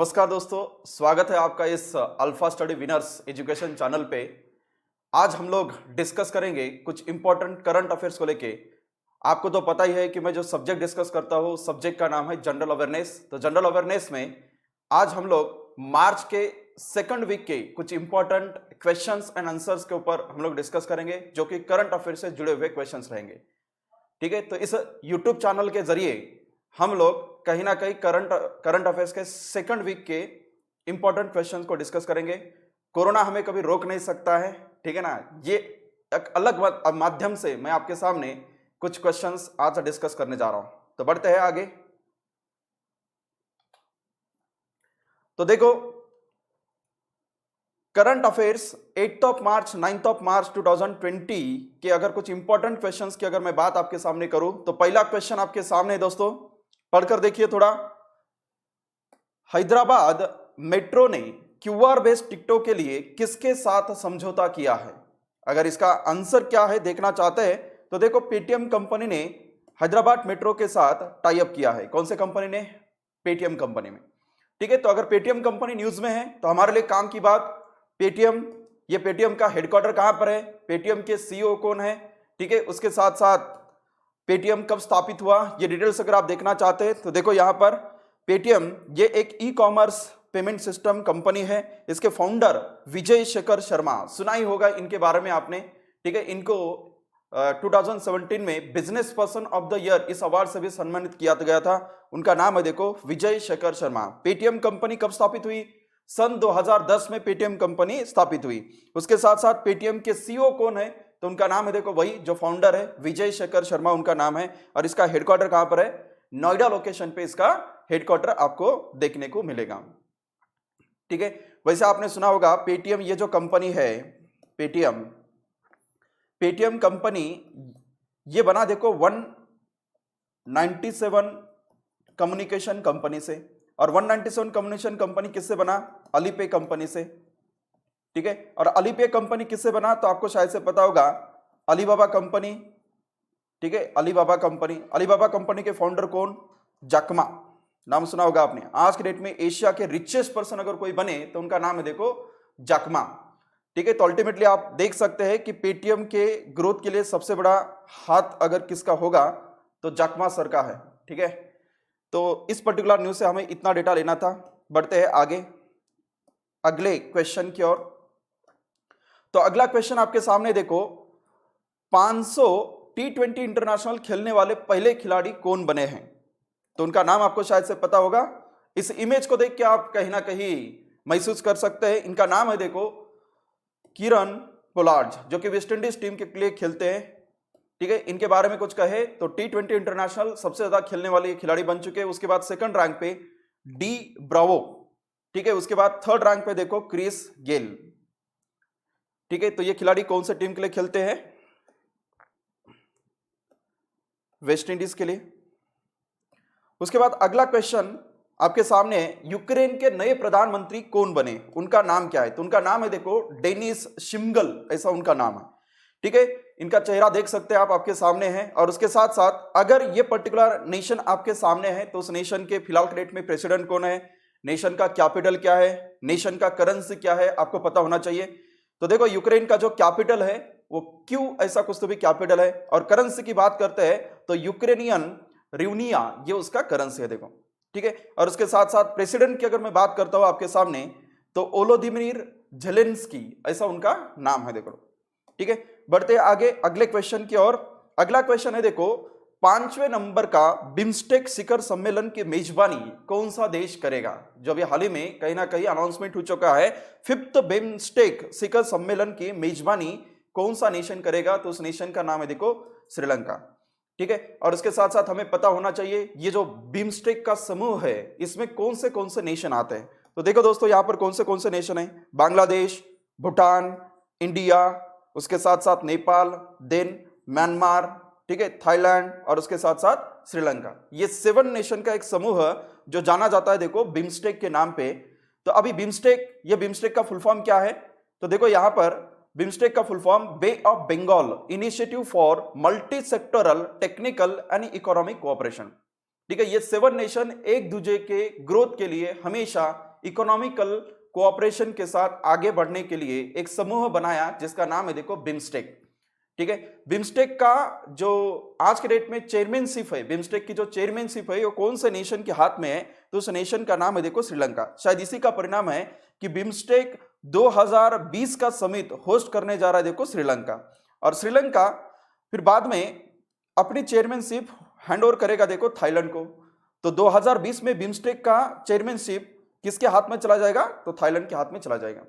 नमस्कार दोस्तों, स्वागत है आपका इस alpha study winners education channel पे। आज हम लोग डिस्कस करेंगे कुछ इंपॉर्टेंट करंट अफेयर्स को लेके। आपको तो पता ही है कि मैं जो सब्जेक्ट डिस्कस करता हूँ, सब्जेक्ट का नाम है जनरल अवेयरनेस। तो जनरल अवेयरनेस में आज हम लोग मार्च के सेकंड वीक के कुछ इंपॉर्टेंट क्वेश्चंस एंड आंसर्स के ऊपर हम लोग डिस्कस करेंगे, जो कि करंट अफेयर से जुड़े हुए क्वेश्चंस रहेंगे। ठीक है, तो इस यूट्यूब चैनल के जरिए हम लोग कहीं ना कहीं करंट अफेयर्स के सेकंड वीक के इंपॉर्टेंट क्वेश्चंस को डिस्कस करेंगे। कोरोना हमें कभी रोक नहीं सकता है, ठीक है ना। ये एक अलग माध्यम से मैं आपके सामने कुछ क्वेश्चंस आज डिस्कस करने जा रहा हूं। तो बढ़ते हैं आगे। तो देखो, current affairs 8 of March 9 of March 2020 के अगर कुछ इंपॉर्टेंट क्वेश्चंस की अगर मैं बात आपके सामने करूं, तो पहला क्वेश्चन आपके सामने है दोस्तों, पढ़कर देखिए थोड़ा। हैदराबाद मेट्रो ने क्यूआर बेस्ड टिकटों के लिए किसके साथ समझौता किया है? अगर इसका आंसर क्या है देखना चाहते हैं तो देखो, पेटीएम कंपनी ने हैदराबाद मेट्रो के साथ टाई अप किया है। कौन से कंपनी ने? पेटीएम कंपनी में। ठीक है, तो अगर पेटीएम कंपनी न्यूज में है तो हमारे लिए काम की बात। पेटीएम, ये पेटीएम का हेडक्वार्टर कहां पर है, पेटीएम के सीईओ कौन है, ठीक है, उसके साथ साथ पेटीएम कब स्थापित हुआ, ये डिटेल्स अगर आप देखना चाहते हैं तो देखो यहां पर पेटीएम ये एक e commerce payment system company है। इसके फाउंडर विजय शेखर शर्मा, सुना ही होगा इनके बारे में आपने। ठीक है, इनको 2017 में business person of the year इस अवार्ड से भी सम्मानित किया गया था। उनका नाम है देखो विजय शेखर शर्मा। पेटीएम कंपनी कब स्थापित हुई? सन 2010 में पेटीएम कंपनी स्थापित हुई। उसके साथ साथ पेटीएम के सीईओ कौन है? तो उनका नाम है देखो वही जो फाउंडर है, विजय शेखर शर्मा उनका नाम है। और इसका हेडक्वार्टर कहां पर है? नोएडा लोकेशन पे इसका हेडक्वार्टर आपको देखने को मिलेगा। ठीक है, वैसे आपने सुना होगा पेटीएम ये जो कंपनी है, पेटीएम कंपनी ये बना देखो 197 कम्युनिकेशन कंपनी से। और 197 कम्युनिकेशन कंपनी किससे बना? अलीपे कंपनी से। ठीक है, और अलीपे कंपनी किससे बना? तो आपको शायद से पता होगा, अलीबाबा कंपनी। ठीक है, अलीबाबा कंपनी के फाउंडर कौन? जैक मा, नाम सुना होगा आपने। आज के डेट में एशिया के रिचेस्ट पर्सन अगर कोई बने तो उनका नाम है देखो जैक मा। ठीक है, तो अल्टीमेटली आप देख सकते हैं कि पेटीएम के ग्रोथ के लिए सबसे बड़ा हाथ अगर किसका होगा तो जैक मा सर का है। ठीक है, तो इस पर्टिकुलर न्यूज से हमें इतना डेटा लेना था। बढ़ते हैं आगे अगले क्वेश्चन की ओर। तो अगला क्वेश्चन आपके सामने देखो, 500 T20 इंटरनेशनल खेलने वाले पहले खिलाड़ी कौन बने हैं? तो उनका नाम आपको शायद से पता होगा। इस इमेज को देख के आप कहीं ना कहीं महसूस कर सकते हैं। इनका नाम है देखो किरण पोलार्ड, जो कि वेस्ट इंडीज टीम के लिए खेलते हैं। ठीक है, इनके बारे में कुछ कहे तो T20 इंटरनेशनल सबसे ज्यादा खेलने वाले खिलाड़ी बन चुके हैं। उसके बाद सेकंड रैंक पे डी ब्रावो। ठीक है, उसके बाद थर्ड रैंक पे देखो क्रिस गेल। ठीक है, तो ये खिलाड़ी कौन से टीम के लिए खेलते हैं? वेस्ट इंडीज के लिए। उसके बाद अगला क्वेश्चन आपके सामने, यूक्रेन के नए प्रधानमंत्री कौन बने? उनका नाम क्या है? तो उनका नाम है देखो डेनिस शिमगल, ऐसा उनका नाम है। ठीक है, इनका चेहरा देख सकते हैं आप, आपके सामने है। और उसके साथ साथ अगर ये पर्टिकुलर नेशन आपके सामने है तो उस नेशन के फिलहाल के डेट में प्रेसिडेंट कौन है, नेशन का कैपिटल क्या है, नेशन का करेंसी क्या है, आपको पता होना चाहिए। तो देखो यूक्रेन का जो कैपिटल है वो क्यों ऐसा कुछ तो भी कैपिटल है। और करेंसी की बात करते हैं तो यूक्रेनियन रिवनिया ये उसका करेंसी है देखो। ठीक है, और उसके साथ साथ प्रेसिडेंट की अगर मैं बात करता हूं आपके सामने तो ओलोदिमिर जेलेंस्की, ऐसा उनका नाम है देखो। ठीक है, बढ़ते आगे अगले क्वेश्चन की ओर। अगला क्वेश्चन है देखो, 5वें नंबर का बिम्स्टेक शिखर सम्मेलन की मेजबानी कौन सा देश करेगा? जो अभी हाल ही में कहीं ना कहीं अनाउंसमेंट हो चुका है, 5th बिम्स्टेक शिखर सम्मेलन की मेजबानी कौन सा नेशन करेगा? तो उस नेशन का नाम है देखो श्रीलंका। ठीक है, और उसके साथ साथ हमें पता होना चाहिए ये जो बिम्स्टेक का समूह है इसमें कौन से नेशन आते हैं। तो देखो दोस्तों, यहां पर कौन से नेशन है? बांग्लादेश, भूटान, इंडिया, उसके साथ साथ नेपाल, देन म्यांमार, ठीक है, थाईलैंड, और उसके साथ साथ श्रीलंका। ये 7 नेशन का एक समूह जो जाना जाता है देखो बिम्स्टेक के नाम पे। तो अभी बिम्स्टेक का फुल फॉर्म क्या है? तो देखो यहां पर बिम्स्टेक का full form bay of Bengal initiative for multi sectoral technical and economic cooperation. ठीक है, ये 7 नेशन एक दूसरे के ग्रोथ के लिए हमेशा इकोनॉमिकल कोऑपरेशन के साथ आगे बढ़ने के लिए एक समूह बनाया जिसका नाम है देखो बिम्स्टेक। ठीक है, बिम्स्टेक का जो आज के डेट में चेयरमैनशिप है, बिम्स्टेक की जो चेयरमैनशिप है वो कौन से नेशन के हाथ में है, तो उस नेशन का नाम है देखो श्रीलंका। शायद इसी का परिणाम है कि बिम्स्टेक 2020 का समिट होस्ट करने जा रहा है देखो श्रीलंका, और श्रीलंका फिर बाद में अपनी चेयरमैनशिप हैंड ओवर करेगा देखो थाईलैंड को। तो 2020 में बिम्स्टेक का चेयरमैनशिप किसके हाथ में चला जाएगा, तो थाईलैंड के हाथ में चला जाएगा।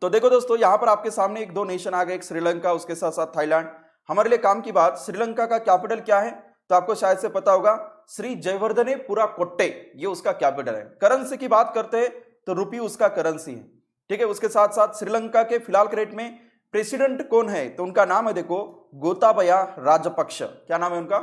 तो देखो दोस्तों, यहां पर आपके सामने एक दो नेशन आ गए, एक श्रीलंका, उसके साथ साथ थाईलैंड। हमारे लिए काम की बात, श्रीलंका का कैपिटल क्या है, तो आपको शायद से पता होगा, श्री जयवर्धने पुरा कोट्टे, ये उसका कैपिटल है। करेंसी की बात करते हैं तो रुपी उसका करेंसी है। ठीक है, उसके साथ साथ श्रीलंका के फिलहाल के डेट में प्रेसिडेंट कौन है, तो उनका नाम है देखो गोताबया राजपक्ष। क्या नाम है उनका,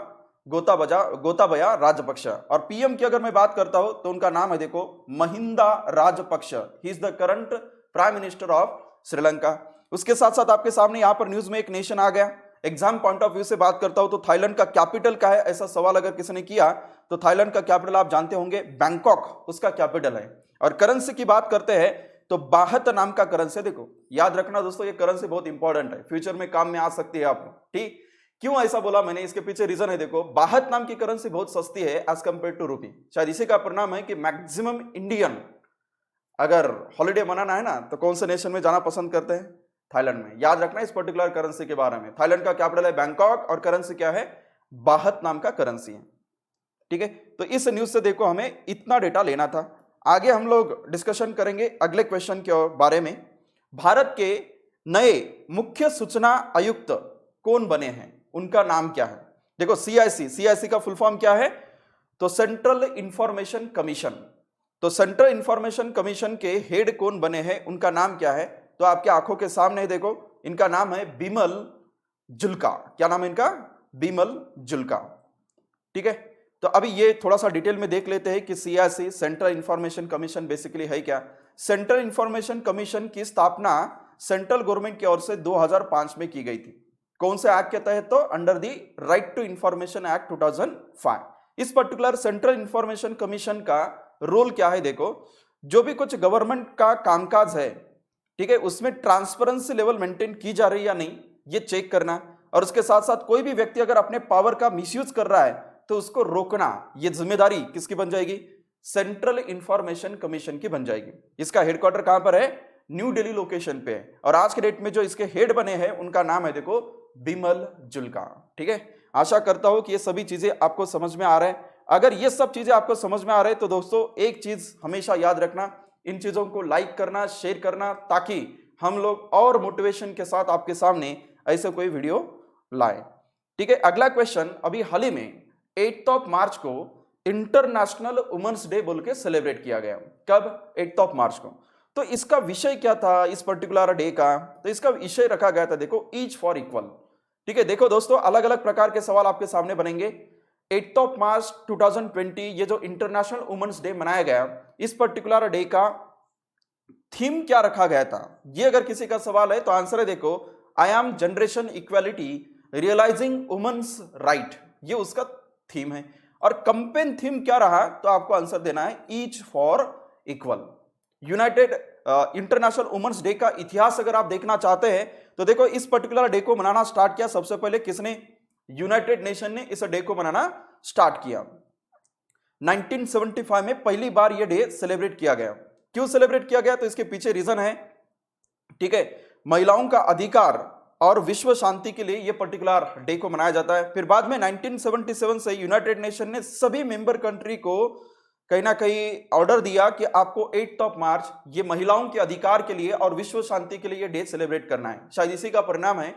गोताबया राजपक्ष। और पीएम की अगर मैं बात करता हूं तो उनका नाम है देखो महिंदा राजपक्ष। ही is the current prime minister of Sri Lanka. उसके साथ साथ आपके सामने यहां पर न्यूज में एक नेशन आ गया। एग्जाम पॉइंट ऑफ व्यू से बात करता हूं तो थाईलैंड का कैपिटल क्या है, ऐसा सवाल अगर किसी ने किया तो थाईलैंड का कैपिटल आप जानते होंगे बैंकॉक उसका कैपिटल है। और करेंसी की बात करते हैं तो बाहत नाम का करेंसी, देखो याद रखना दोस्तों, ये करेंसी बहुत इंपॉर्टेंट है, फ्यूचर में काम में आ सकती है आपको। ठीक, क्यों ऐसा बोला मैंने, इसके पीछे रीजन है देखो, बाहत नाम की करेंसी बहुत सस्ती है एज कंपेयर टू रूपी। शायद इसी का परिणाम है कि मैक्सिमम इंडियन अगर हॉलिडे मनाना है ना तो कौन से नेशन में जाना पसंद करते हैं, थाईलैंड में। याद रखना इस पर्टिकुलर करेंसी के बारे में। थाईलैंड का कैपिटल है बैंकॉक और करेंसी क्या है, बाहत नाम का करेंसी है। ठीक है, तो इस न्यूज से देखो हमें इतना डेटा लेना था। आगे हम लोग डिस्कशन करेंगे अगले क्वेश्चन के बारे में। भारत के नए मुख्य सूचना आयुक्त कौन बने हैं, उनका नाम क्या है। देखो सीआईसी का फुल फॉर्म क्या है, तो सेंट्रल इंफॉर्मेशन कमीशन। तो सेंट्रल इंफॉर्मेशन कमीशन के हेड कौन बने हैं, उनका नाम क्या है, तो आपके आंखों के सामने देखो, इनका नाम है बिमल जुल्का। क्या नाम है इनका, बिमल जुल्का। ठीक है, तो अभी ये थोड़ा सा डिटेल में देख लेते हैं कि CIC central information commission basically है क्या। सेंट्रल इंफॉर्मेशन कमीशन की स्थापना सेंट्रल गवर्नमेंट की ओर से 2005 में की गई थी। कौन से एक्ट के तहत, तो under the right to information act 2005। इस पर्टिकुलर सेंट्रल इंफॉर्मेशन कमीशन का रोल क्या है, देखो जो भी कुछ गवर्नमेंट का कामकाज है, ठीक है, उसमें ट्रांसपेरेंसी लेवल मेंटेन की जा रही है या नहीं, ये चेक करना। और उसके साथ साथ कोई भी व्यक्ति अगर अपने पावर का मिसयूज कर रहा है तो उसको रोकना, ये जिम्मेदारी किसकी बन जाएगी, सेंट्रल इंफॉर्मेशन कमीशन की बन जाएगी। इसका हेडक्वार्टर कहां पर है, न्यू दिल्ली लोकेशन पे है। और आज के डेट में जो इसके हेड बने हैं उनका नाम है देखो बिमल जुल्का। ठीक है, आशा करता हूं कि ये सभी चीजें आपको समझ में आ रहा है। अगर ये सब चीजें आपको समझ में आ रहे हैं तो दोस्तों एक चीज हमेशा याद रखना, इन चीजों को लाइक करना, शेयर करना, ताकि हम लोग और मोटिवेशन के साथ आपके सामने ऐसे कोई वीडियो लाए। ठीक है, अगला क्वेश्चन, अभी हाल ही में 8 मार्च को इंटरनेशनल वुमेन्स डे बोल के सेलिब्रेट किया गया। कब, 8 मार्च को। तो इसका विषय क्या था इस पर्टिकुलर डे का, तो इसका विषय रखा गया था देखो ईच फॉर इक्वल। ठीक है, देखो दोस्तों अलग अलग प्रकार के सवाल आपके सामने बनेंगे। 8 मार्च 2020 ये जो इंटरनेशनल वुमेन्स डे मनाया गया, इस पर्टिकुलर डे का थीम क्या रखा गया था, ये अगर किसी का सवाल है तो आंसर है देखो I am generation equality realising women's right, ये उसका थीम है। और कंपेन थीम क्या रहा, तो आपको आंसर देना है each for equal. United international women's day का इतिहास अगर आप देखना चाहते हैं तो देखो इस पर्टिकुलर डे को मनाना स्टार्ट किया सबसे पहले किसने, यूनाइटेड नेशन ने इस डे को मनाना स्टार्ट किया। 1975 में पहली बार यह डे सेलिब्रेट किया गया। क्यों सेलिब्रेट किया गया, तो इसके पीछे रीजन है, ठीक है, महिलाओं का अधिकार और विश्व शांति के लिए यह पर्टिकुलर डे को मनाया जाता है। फिर बाद में 1977 से यूनाइटेड नेशन ने सभी मेंबर कंट्री को कहीं ना कहीं ऑर्डर दिया कि आपको 8 मार्च ये महिलाओं के अधिकार के लिए और विश्व शांति के लिए यह डे सेलिब्रेट करना है। शायद इसी का परिणाम है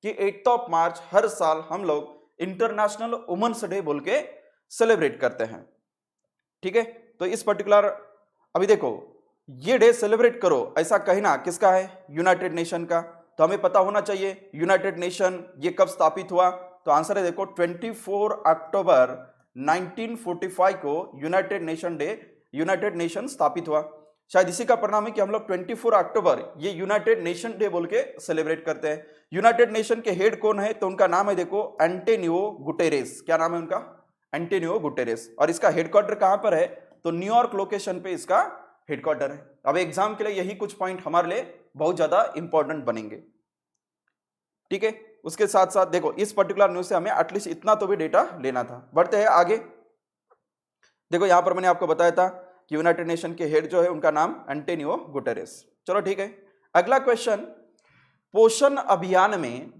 कि 8 मार्च हर साल हम लोग इंटरनेशनल वुमेन्स डे बोल के सेलिब्रेट करते हैं। ठीक है, तो इस पर्टिकुलर अभी देखो ये डे सेलिब्रेट करो ऐसा कहना किसका है, यूनाइटेड नेशन का। तो हमें पता होना चाहिए यूनाइटेड नेशन ये कब स्थापित हुआ, तो आंसर है देखो 24 अक्टूबर 1945 को यूनाइटेड नेशन स्थापित हुआ। शायद इसी का परिणाम है कि हम लोग 24 अक्टूबर ये यूनाइटेड नेशन डे बोल के सेलिब्रेट करते हैं। यूनाइटेड नेशन के हेड कौन है, तो उनका नाम है देखो एंटोनियो गुटेरेस। क्या नाम है उनका, एंटोनियो गुटेरेस। और इसका हेडक्वार्टर कहां पर है, तो न्यूयॉर्क लोकेशन पे इसका हेडक्वार्टर है। अब एग्जाम के लिए यही कुछ पॉइंट हमारे लिए बहुत ज्यादा इंपॉर्टेंट बनेंगे, ठीक है। उसके साथ साथ देखो इस पर्टिकुलर न्यूज से हमें एटलीस्ट इतना तो भी डेटा लेना था। बढ़ते हैं आगे। देखो यहां पर मैंने आपको बताया था कि यूनाइटेड नेशन के हेड जो है उनका नाम एंटोनियो गुटेरेस। चलो ठीक है, अगला क्वेश्चन, पोषण अभियान में,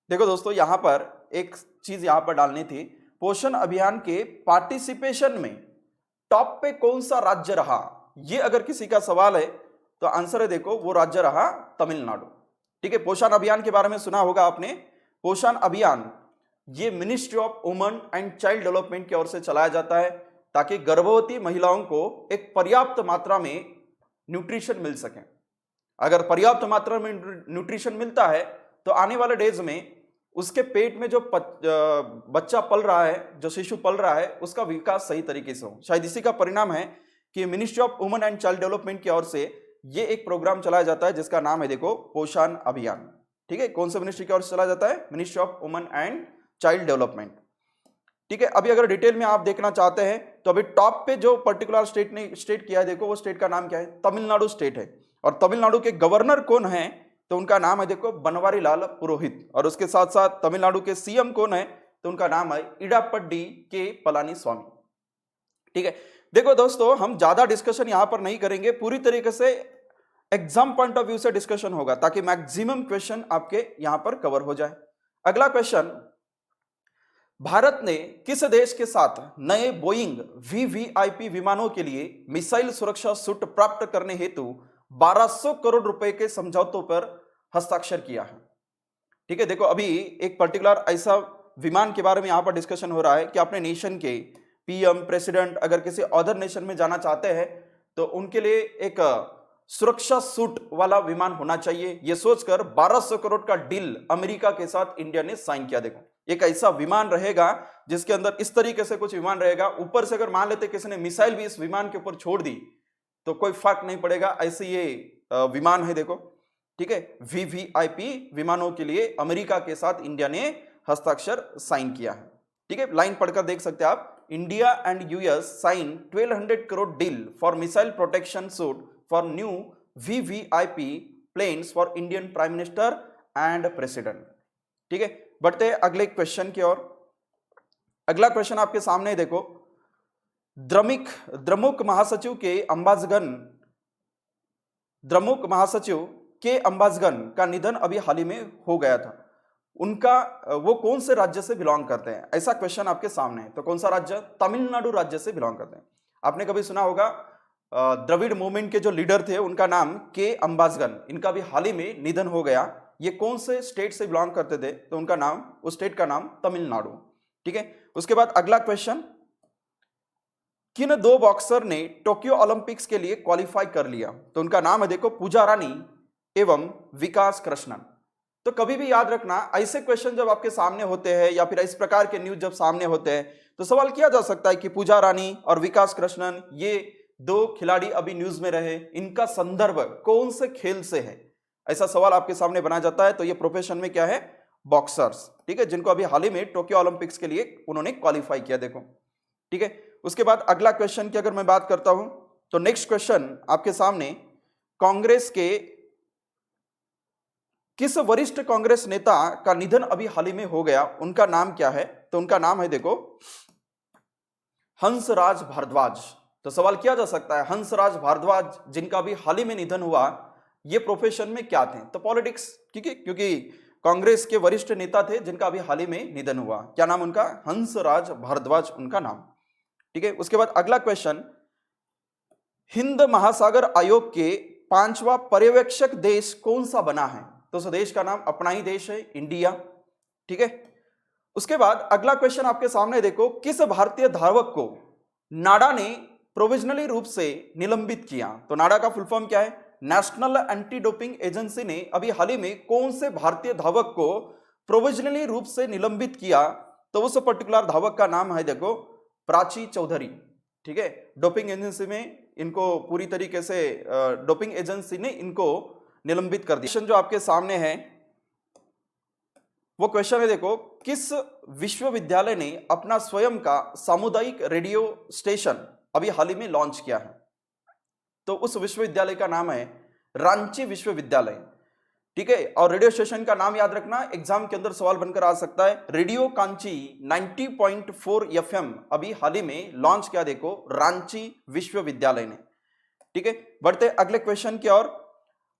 देखो दोस्तों यहां पर एक चीज यहां पर डालनी थी, पोषण अभियान के पार्टिसिपेशन में टॉप पे कौन सा राज्य रहा, ये अगर किसी का सवाल है तो आंसर है देखो वो राज्य रहा तमिलनाडु, ठीक है। पोषण अभियान के बारे में सुना होगा आपने। पोषण अभियान ये ministry of women and child development की ओर से चलाया जाता है ताकि गर्भवती महिलाओं को एक पर्याप्त मात्रा में न्यूट्रिशन मिल सके। अगर पर्याप्त मात्रा में न्यूट्रिशन मिलता है तो आने वाले डेज में उसके पेट में जो बच्चा पल रहा है, जो शिशु पल रहा है, उसका विकास सही तरीके से हो। शायद इसी का परिणाम है कि ministry of women and child development की ओर से ये एक प्रोग्राम चलाया जाता है जिसका नाम है देखो पोषण अभियान, ठीक है। कौन सा मिनिस्ट्री की ओर से चलाया जाता है? Ministry of women and child development, ठीक है। अभी अगर डिटेल में आप देखना चाहते हैं तो अभी टॉप पे जो पर्टिकुलर स्टेट ने स्टेट किया है, देखो वो स्टेट का नाम क्या है? तमिलनाडु स्टेट है। और तमिलनाडु के गवर्नर कौन है? तो उनका नाम है देखो बनवारी लाल पुरोहित। और उसके साथ साथ तमिलनाडु के सीएम कौन है? तो उनका नाम है इडापड्डी के पलानी स्वामी, ठीक है। देखो दोस्तों हम ज्यादा डिस्कशन यहां पर नहीं करेंगे, पूरी तरीके से एग्जाम पॉइंट ऑफ व्यू से डिस्कशन होगा ताकि मैक्सिमम क्वेश्चन आपके यहां पर कवर हो जाए। अगला क्वेश्चन, भारत ने किस देश के साथ नए बोइंग वीवीआईपी विमानों के लिए मिसाइल सुरक्षा सूट प्राप्त करने हेतु 1200 करोड़ रुपए के समझौतों पर हस्ताक्षर किया है, ठीक है। देखो अभी एक पर्टिकुलर ऐसा विमान के बारे में यहां पर डिस्कशन हो रहा है कि अपने नेशन के पीएम, प्रेसिडेंट अगर किसी अदर नेशन में जाना चाहते हैं तो उनके लिए एक सुरक्षा सूट वाला विमान होना चाहिए। यह सोचकर 1200 करोड़ का डील अमेरिका के साथ इंडिया ने साइन किया। देखो एक ऐसा विमान रहेगा जिसके अंदर इस तरीके से कुछ विमान रहेगा, ऊपर से अगर मान लेते किसी ने मिसाइल भी इस विमान के ऊपर छोड़ दी तो कोई फर्क नहीं पड़ेगा, ऐसे ये विमान है देखो, ठीक है। वीवीआईपी विमानों के लिए अमेरिका के साथ इंडिया ने हस्ताक्षर साइन किया है, ठीक है। लाइन पढ़कर देख सकते हैं आप, India and US sign 1200 crore deal for missile protection suite for new VVIP planes for Indian prime minister and president, ठीक है। बढ़ते हैं अगले क्वेश्चन की ओर। अगला क्वेश्चन आपके सामने देखो, द्रमुक महासचिव के अंबाजगन का निधन अभी हाल ही में हो गया था। उनका वो कौन से राज्य से बिलोंग करते हैं? ऐसा क्वेश्चन आपके सामने है। तो कौन सा राज्य? तमिलनाडु राज्य से बिलोंग करते हैं। आपने कभी सुना होगा द्रविड़ मूवमेंट के जो लीडर थे उनका नाम के अंबाजगन, इनका भी हाल ही में निधन हो गया। ये कौन से स्टेट से बिलोंग करते थे? तो उनका नाम, उस स्टेट का नाम तमिलनाडु, ठीक है। उसके बाद अगला क्वेश्चन, किन दो बॉक्सर ने टोक्यो ओलंपिक्स के लिए क्वालिफाई कर लिया? तो उनका नाम है देखो पूजा रानी एवं विकास कृष्णन। तो कभी भी याद रखना, ऐसे क्वेश्चन जब आपके सामने होते हैं या फिर इस प्रकार के न्यूज जब सामने होते हैं तो सवाल किया जा सकता है कि पूजा रानी और विकास कृष्णन ये दो खिलाड़ी अभी न्यूज में रहे, इनका संदर्भ कौन से खेल से है? ऐसा सवाल आपके सामने बनाया जाता है। तो ये प्रोफेशन में क्या है? बॉक्सर्स, ठीक है, जिनको अभी हाल ही में टोक्यो ओलंपिक्स के लिए उन्होंने क्वालिफाई किया देखो, ठीक है। उसके बाद अगला क्वेश्चन की अगर मैं बात करता हूं तो नेक्स्ट क्वेश्चन आपके सामने, कांग्रेस के किस वरिष्ठ कांग्रेस नेता का निधन अभी हाल ही में हो गया? उनका नाम क्या है? तो उनका नाम है देखो हंसराज भारद्वाज। तो सवाल किया जा सकता है हंसराज भारद्वाज जिनका अभी हाल ही में निधन हुआ, ये प्रोफेशन में क्या थे? तो पॉलिटिक्स, ठीक है, क्योंकि कांग्रेस के वरिष्ठ नेता थे जिनका अभी हाल ही में निधन हुआ। क्या नाम उनका? हंसराज भारद्वाज उनका नाम, ठीक है। उसके बाद अगला क्वेश्चन, हिंद महासागर आयोग के 5वां पर्यवेक्षक देश कौन सा बना है? तो उस देश का नाम अपना ही देश है, इंडिया, ठीक है। उसके बाद अगला क्वेश्चन आपके सामने देखो, किस भारतीय धावक को नाडा ने प्रोविजनली रूप से निलंबित किया? तो नाडा का फुल फॉर्म क्या है? नेशनल एंटी डोपिंग एजेंसी ने अभी हाल ही में कौन से भारतीय धावक को प्रोविजनली रूप से निलंबित किया? तो उस पर्टिकुलर धावक का नाम है देखो प्राची चौधरी, ठीक है। डोपिंग एजेंसी में इनको पूरी तरीके से डोपिंग एजेंसी ने इनको निलंबित कर दिया। क्वेश्चन जो आपके सामने है वो क्वेश्चन है देखो, किस विश्वविद्यालय ने अपना स्वयं का सामुदायिक रेडियो स्टेशन अभी हाल ही में लॉन्च किया है? तो उस विश्वविद्यालय का नाम है रांची विश्वविद्यालय। ठीक है, और रेडियो स्टेशन का नाम याद रखना, एग्जाम के अंदर सवाल बनकर आ सकता है। रेडियो कांची 90.4 FM अभी हाल ही में लॉन्च किया, देखो रांची विश्वविद्यालय ने। ठीक है, बढ़ते अगले क्वेश्चन की ओर।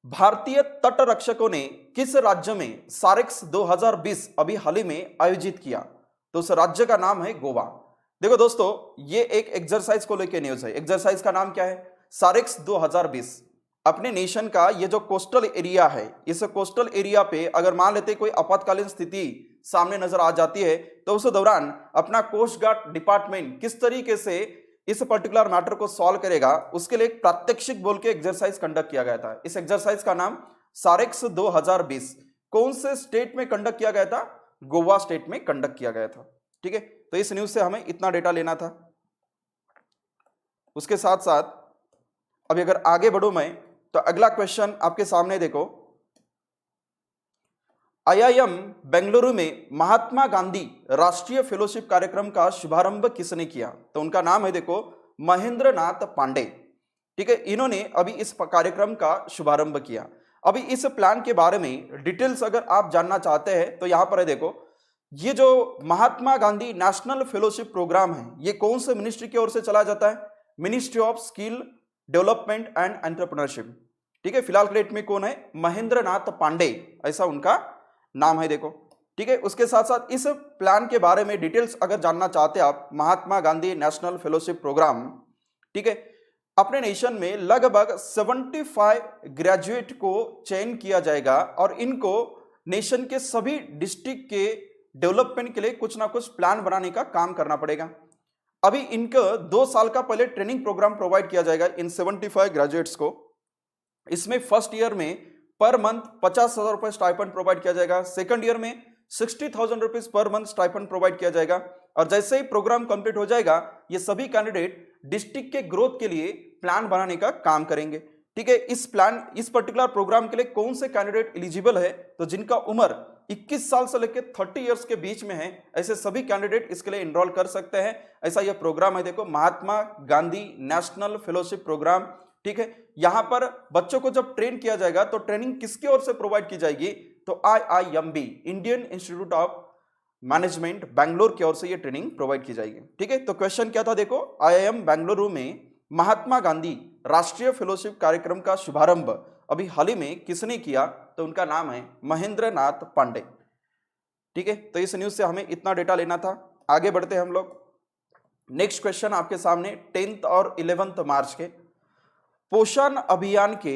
भारतीय तट रक्षकों ने किस राज्य में सारेक्स 2020 अभी हाल ही में आयोजित किया? तो उस राज्य का नाम है गोवा। देखो दोस्तों, ये एक एक्सरसाइज को लेकर न्यूज है। एक्सरसाइज का नाम क्या है? सारेक्स 2020। अपने नेशन का ये जो कोस्टल एरिया है, इस कोस्टल एरिया पे अगर मान लेते कोई आपातकालीन स्थिति सामने नजर आ जाती है, तो उस दौरान अपना कोस्ट गार्ड डिपार्टमेंट किस तरीके से इस पर्टिकुलर मैटर को सॉल्व करेगा, उसके लिए एक प्रात्यक्षिक बोल के एक्सरसाइज कंडक्ट किया गया था। इस एक्सरसाइज का नाम सारेक्स 2020 कौन से स्टेट में कंडक्ट किया गया था? गोवा स्टेट में कंडक्ट किया गया था। ठीक है, तो इस न्यूज से हमें इतना डेटा लेना था। उसके साथ साथ अभी अगर आगे बढ़ूं मैं, तो अगला क्वेश्चन आपके सामने देखो। आईआईएम बेंगलुरु में महात्मा गांधी राष्ट्रीय फेलोशिप कार्यक्रम का शुभारंभ किसने किया? तो उनका नाम है देखो महेंद्र नाथ पांडे। ठीक है, इन्होंने अभी इस कार्यक्रम का शुभारंभ किया। अभी इस प्लान के बारे में डिटेल्स अगर आप जानना चाहते हैं तो यहां पर है देखो, ये जो Mahatma Gandhi national fellowship programme है, ये कौन से मिनिस्ट्री की ओर से चलाया जाता है? Ministry of skill development and entrepreneurship. ठीक है, फिलहाल डेट में कौन है? महेंद्र नाथ पांडे, ऐसा उनका नाम है देखो। ठीक है, उसके साथ साथ इस प्लान के बारे में डिटेल्स अगर जानना चाहते हैं आप, Mahatma Gandhi national fellowship programme, ठीक है, अपने नेशन में लगभग 75 ग्रेजुएट को चयन किया जाएगा और इनको नेशन के सभी डिस्ट्रिक्ट के डेवलपमेंट के लिए कुछ ना कुछ प्लान बनाने का काम करना पड़ेगा। अभी इनको 2 साल का पहले ट्रेनिंग प्रोग्राम प्रोवाइड किया जाएगा इन 75 ग्रेजुएट्स को। इसमें फर्स्ट ईयर में पर मंथ 50,000 रुपए स्टाइपेंड प्रोवाइड किया जाएगा, सेकंड ईयर में 60,000 rupees per month stipend provide किया जाएगा, और जैसे ही प्रोग्राम कंप्लीट हो जाएगा ये सभी कैंडिडेट डिस्ट्रिक्ट के ग्रोथ के लिए प्लान बनाने का काम करेंगे। ठीक है, इस पर्टिकुलर प्रोग्राम के लिए कौन से कैंडिडेट एलिजिबल है? तो जिनका उम्र 21 साल से लेकर 30 इयर्स के बीच में है, ऐसे सभी कैंडिडेट इसके लिए एनरोल कर सकते हैं। ऐसा यह प्रोग्राम है देखो, Mahatma Gandhi national fellowship programme. ठीक है, यहां पर बच्चों को जब ट्रेन किया जाएगा तो ट्रेनिंग किसकी ओर से प्रोवाइड की जाएगी? तो IIMB Indian institute of management Bangalore की ओर से ये ट्रेनिंग प्रोवाइड की जाएगी। ठीक है, तो क्वेश्चन क्या था देखो, आईआईएम बेंगलुरु में महात्मा गांधी राष्ट्रीय फेलोशिप कार्यक्रम का शुभारंभ अभी हाल ही में किसने किया? तो उनका नाम है महेंद्र नाथ पांडे। ठीक है, तो इस न्यूज से हमें इतना डेटा लेना था। आगे बढ़ते हैं हम लोग। नेक्स्ट क्वेश्चन आपके सामने 10th और 11th मार्च के पोषण अभियान के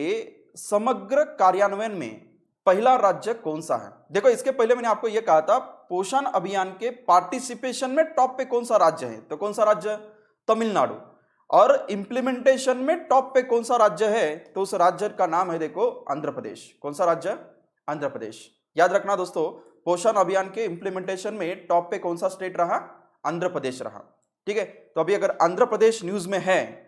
समग्र कार्यान्वयन में पहला राज्य कौन सा है? देखो, इसके पहले मैंने आपको यह कहा था पोषण अभियान के पार्टिसिपेशन में टॉप पे कौन सा राज्य है? तो कौन सा राज्य? तमिलनाडु। और इंप्लीमेंटेशन में टॉप पे कौन सा राज्य है? तो उस राज्य का नाम है देखो आंध्र प्रदेश। कौन सा राज्य? आंध्र प्रदेश। याद रखना दोस्तों, पोषण अभियान के इंप्लीमेंटेशन में टॉप पे कौन सा स्टेट रहा? आंध्र प्रदेश रहा। ठीक है, तो अभी अगर आंध्र प्रदेश न्यूज में है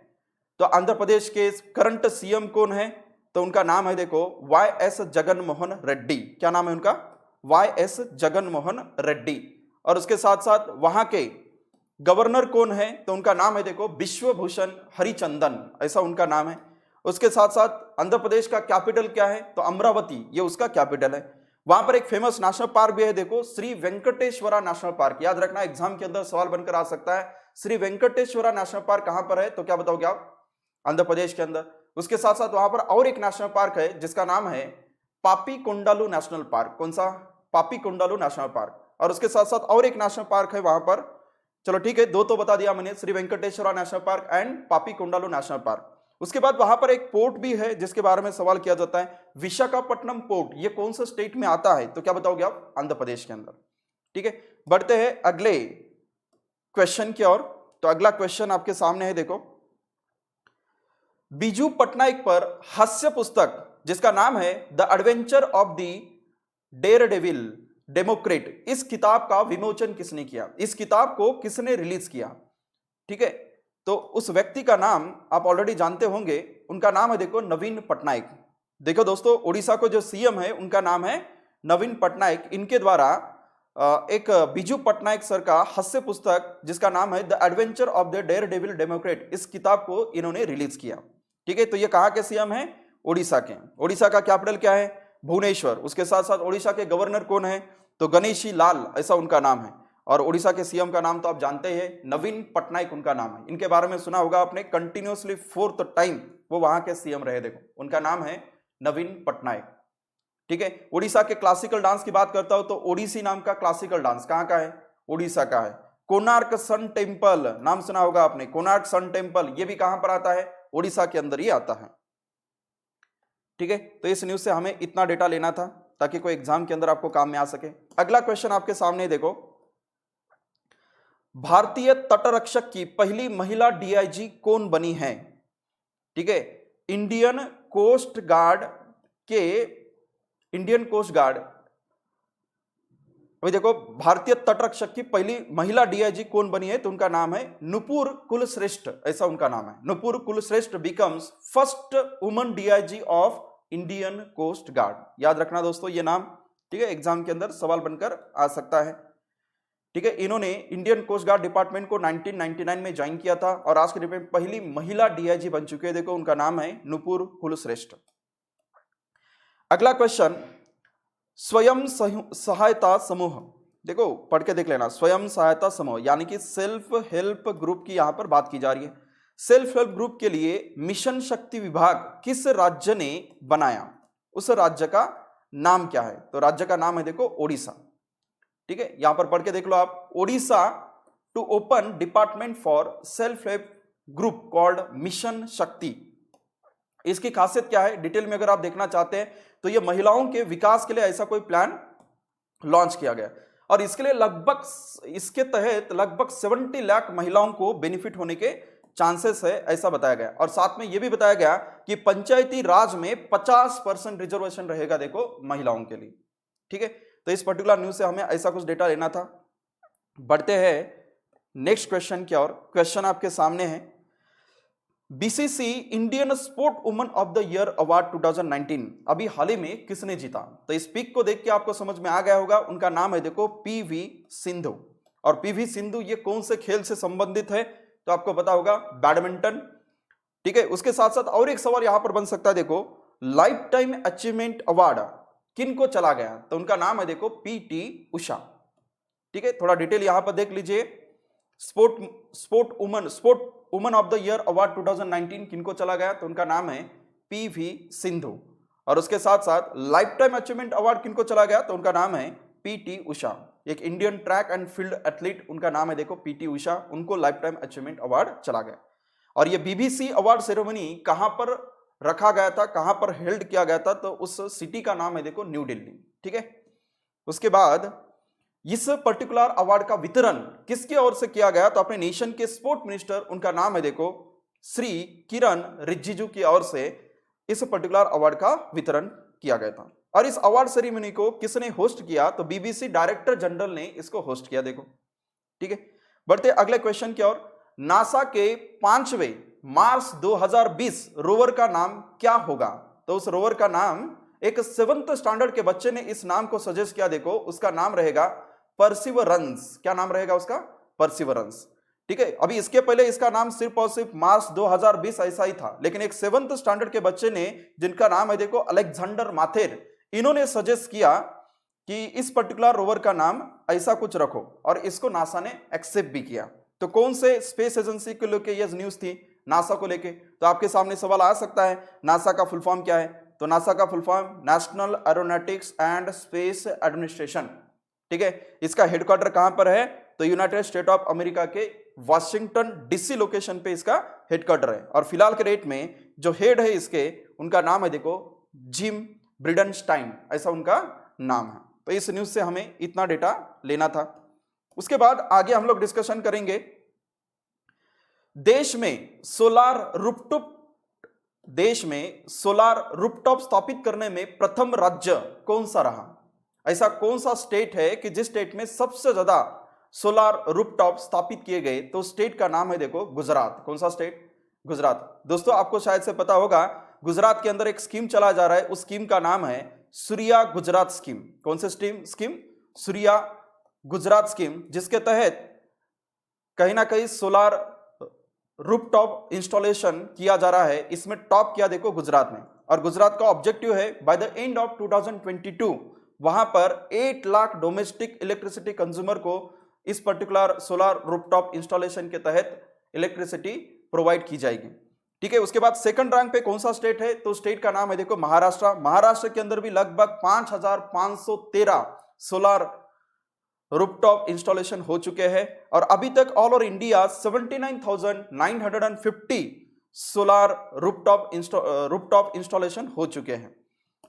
तो आंध्र प्रदेश के करंट सीएम कौन है? तो उनका नाम है देखो YS जगनमोहन रेड्डी। क्या नाम है उनका? YS जगनमोहन रेड्डी। और उसके साथ साथ वहां के गवर्नर कौन है? तो उनका नाम है देखो बिश्वभूषण हरिचंदन, ऐसा उनका नाम है। उसके साथ साथ आंध्र प्रदेश का कैपिटल क्या है? तो अमरावती, ये उसका कैपिटल है। वहां पर एक फेमस नेशनल पार्क भी है देखो, श्री वेंकटेश्वरा नेशनल पार्क। याद रखना, एग्जाम के अंदर सवाल बनकर आ सकता है। श्री वेंकटेश्वरा नेशनल पार्क कहां पर है? तो क्या बताओगे आप? आंध्र प्रदेश के अंदर। उसके साथ साथ वहां पर और एक नेशनल पार्क है जिसका नाम है पापी कोंडालू नेशनल पार्क। कौन सा? पापी कोंडालू नेशनल पार्क। और उसके साथ साथ और एक नेशनल पार्क है वहां पर, चलो ठीक है, 2 तो बता दिया मैंने, Sri Venkateswara national park and Papi Kondalu national park. उसके बाद वहां पर एक पोर्ट भी है जिसके बारे में सवाल किया जाता है, विशाखापट्टनम पोर्ट। ये कौन सा स्टेट में आता है? तो क्या बताओगे आप? आंध्र प्रदेश के अंदर। ठीक है, बढ़ते हैं अगले क्वेश्चन की ओर। तो अगला क्वेश्चन आपके सामने है देखो, बीजू पटनायक पर हास्य पुस्तक जिसका नाम है the adventure of the Daredevil Democrat, इस किताब का विमोचन किसने किया? इस किताब को किसने रिलीज किया? ठीक है, तो उस व्यक्ति का नाम आप ऑलरेडी जानते होंगे, उनका नाम है देखो नवीन पटनायक। देखो दोस्तों, उड़ीसा को जो सीएम है उनका नाम है नवीन पटनायक। इनके द्वारा एक बीजू पटनायक सर का हास्य पुस्तक जिसका नाम है the adventure of the Daredevil Democrat, इस किताब को इन्होंने रिलीज किया। ठीक है, तो ये कहां के सीएम हैं? ओडिशा के। ओडिशा का कैपिटल क्या है? भुवनेश्वर। उसके साथ साथ ओडिशा के गवर्नर कौन है? तो गणेशी लाल ऐसा उनका नाम है। और ओडिशा के सीएम का नाम तो आप जानते ही हैं, नवीन पटनायक उनका नाम है। इनके बारे में सुना होगा आपने, कंटिन्यूअसली 4th टाइम वो वहां के सीएम रहे। देखो उनका नाम है नवीन पटनायक। ठीक है, ओडिशा के क्लासिकल डांस की बात करता हूं तो ओडिसी नाम का क्लासिकल डांस कहां का है? ओडिशा का है। कोणार्क सन टेम्पल नाम सुना होगा आपने, कोणार्क सन टेम्पल, ये भी कहां पर आता है? ओडिशा के अंदर ही आता है। ठीक है, तो इस न्यूज से हमें इतना डेटा लेना था ताकि कोई एग्जाम के अंदर आपको काम में आ सके। अगला क्वेश्चन आपके सामने देखो, भारतीय तटरक्षक की पहली महिला डीआईजी कौन बनी है? ठीक है, इंडियन कोस्ट गार्ड अभी देखो, भारतीय तटरक्षक की पहली महिला डीआईजी कौन बनी है? तो उनका नाम है नुपुर कुलश्रेष्ठ, ऐसा उनका नाम है। Nupur Kulshreshtha becomes first woman DIG of Indian coast guard. याद रखना दोस्तों ये नाम, ठीक है, एग्जाम के अंदर सवाल बनकर आ सकता है। ठीक है, इन्होंने इंडियन कोस्ट गार्ड डिपार्टमेंट को 1999 में ज्वाइन किया था और आज के डेट में पहली महिला डीआईजी बन चुके हैं। देखो उनका नाम है नुपुर कुलश्रेष्ठ। अगला क्वेश्चन, स्वयं सहायता समूह, देखो पढ़ के देख लेना, स्वयं सहायता समूह यानी कि सेल्फ हेल्प ग्रुप की यहां पर बात की जा रही है। सेल्फ हेल्प ग्रुप के लिए मिशन शक्ति विभाग किस राज्य ने बनाया? उस राज्य का नाम क्या है? तो राज्य का नाम है देखो ओडिशा। ठीक है, यहां पर पढ़ के देख लो आप, Odisha to open department for self help group called mission Shakti. इसकी खासियत क्या है डिटेल में अगर आप देखना चाहते हैं तो ये महिलाओं के विकास के लिए ऐसा कोई प्लान लॉन्च किया गया और इसके लिए इसके तहत लगभग 70 लाख महिलाओं को बेनिफिट होने के चांसेस है, ऐसा बताया गया। और साथ में यह भी बताया गया कि पंचायती राज में 50% रिजर्वेशन रहेगा देखो महिलाओं के लिए। ठीक है, तो इस पर्टिकुलर न्यूज से हमें ऐसा कुछ डेटा लेना था। बढ़ते हैं नेक्स्ट क्वेश्चन की ओर। क्वेश्चन आपके सामने है, BCC Indian sport woman of the year award 2019 अभी हाल ही में किसने जीता? तो इस पिक को देख के आपको समझ में आ गया होगा, उनका नाम है देखो पीवी सिंधु। और पीवी सिंधु ये कौन से खेल से संबंधित है? तो आपको पता होगा बैडमिंटन। ठीक है, उसके साथ साथ और एक सवाल यहां पर बन सकता है, देखो लाइफ टाइम अचीवमेंट अवार्ड किन को चला गया? तो उनका नाम है देखो पीटी उषा। ठीक है, थोड़ा डिटेल यहां पर देख लीजिए। Sport woman of the year award 2019 किनको चला गया? तो उनका नाम है पीवी सिंधु। और उसके साथ साथ लाइफ टाइम अचीवमेंट अवार्ड किनको चला गया? तो उनका नाम है पीटी उषा। एक Indian track and field athlete, उनका नाम है देखो पीटी उषा, उनको लाइफ टाइम अचीवमेंट अवार्ड चला गया। और ये बीबीसी अवार्ड सेरेमनी कहां पर रखा गया था, कहां पर हेल्ड किया गया था? तो उस सिटी का नाम है देखो न्यू दिल्ली। ठीक है, उसके बाद इस पर्टिकुलर अवार्ड का वितरण किसकी ओर से किया गया? तो अपने नेशन के स्पोर्ट मिनिस्टर, उनका नाम है देखो श्री किरण रिजिजू की ओर से इस पर्टिकुलर अवार्ड का वितरण किया गया था। और इस अवार्ड सेरेमनी को किसने होस्ट किया? तो बीबीसी डायरेक्टर जनरल ने इसको होस्ट किया। देखो ठीक है, बढ़ते अगले क्वेश्चन की ओर। नासा के 5वें मार्स 2020 रोवर का नाम क्या होगा? तो उस रोवर का नाम, एक 7th स्टैंडर्ड के बच्चे ने इस नाम को सजेस्ट किया, देखो उसका नाम रहेगा परसिवरेंस। क्या नाम रहेगा उसका? परसिवरेंस। ठीक है, अभी इसके पहले इसका नाम सिर्फ और सिर्फ मार्स 2020 ऐसा ही था, लेकिन एक 7th स्टैंडर्ड के बच्चे ने, जिनका नाम है देखो अलेक्जेंडर माथेर, इन्होंने सजेस्ट किया कि इस पर्टिकुलर रोवर का नाम ऐसा कुछ रखो और इसको नासा ने एक्सेप्ट भी किया। तो कौन से स्पेस एजेंसी को लेकर यह न्यूज थी? नासा को लेके। तो आपके सामने सवाल आ सकता है, नासा का फुल फॉर्म क्या है? तो नासा का full form national aeronautics and space administration. ठीक है, इसका हेडक्वार्टर कहां पर है? तो यूनाइटेड स्टेट ऑफ अमेरिका के वाशिंगटन डीसी लोकेशन पे इसका हेडक्वार्टर है। और फिलहाल के डेट में जो हेड है इसके, उनका नाम है देखो जिम ब्रिडनस्टाइन, ऐसा उनका नाम है। तो इस न्यूज से हमें इतना डेटा लेना था। उसके बाद आगे हम लोग डिस्कशन करेंगे, देश में सोलार रूफटॉप स्थापित करने में प्रथम राज्य कौन सा रहा? ऐसा कौन सा स्टेट है कि जिस स्टेट में सबसे ज्यादा सोलार रूफटॉप स्थापित किए गए? तो स्टेट का नाम है देखो गुजरात। कौन सा स्टेट? गुजरात। दोस्तों आपको शायद से पता होगा, गुजरात के अंदर एक स्कीम चला जा रहा है, उस स्कीम का नाम है सूर्या गुजरात स्कीम। कौन सी स्कीम? सूर्या गुजरात स्कीम, जिसके तहत कहीं ना कहीं सोलार रूफटॉप इंस्टॉलेशन किया जा रहा है, इसमें टॉप किया देखो गुजरात में, और गुजरात का ऑब्जेक्टिव है बाय द एंड ऑफ 2022 वहां पर 8 लाख डोमेस्टिक इलेक्ट्रिसिटी कंज्यूमर को इस पर्टिकुलर सोलर रूफटॉप इंस्टॉलेशन के तहत इलेक्ट्रिसिटी प्रोवाइड की जाएगी। ठीक है, उसके बाद सेकंड रैंक पे कौन सा स्टेट है, तो स्टेट का नाम है देखो महाराष्ट्र। महाराष्ट्र के अंदर भी लगभग 5513 सोलर रूफटॉप इंस्टॉलेशन हो चुके हैं, और अभी तक all over India 79,950 solar rooftop installation हो चुके हैं।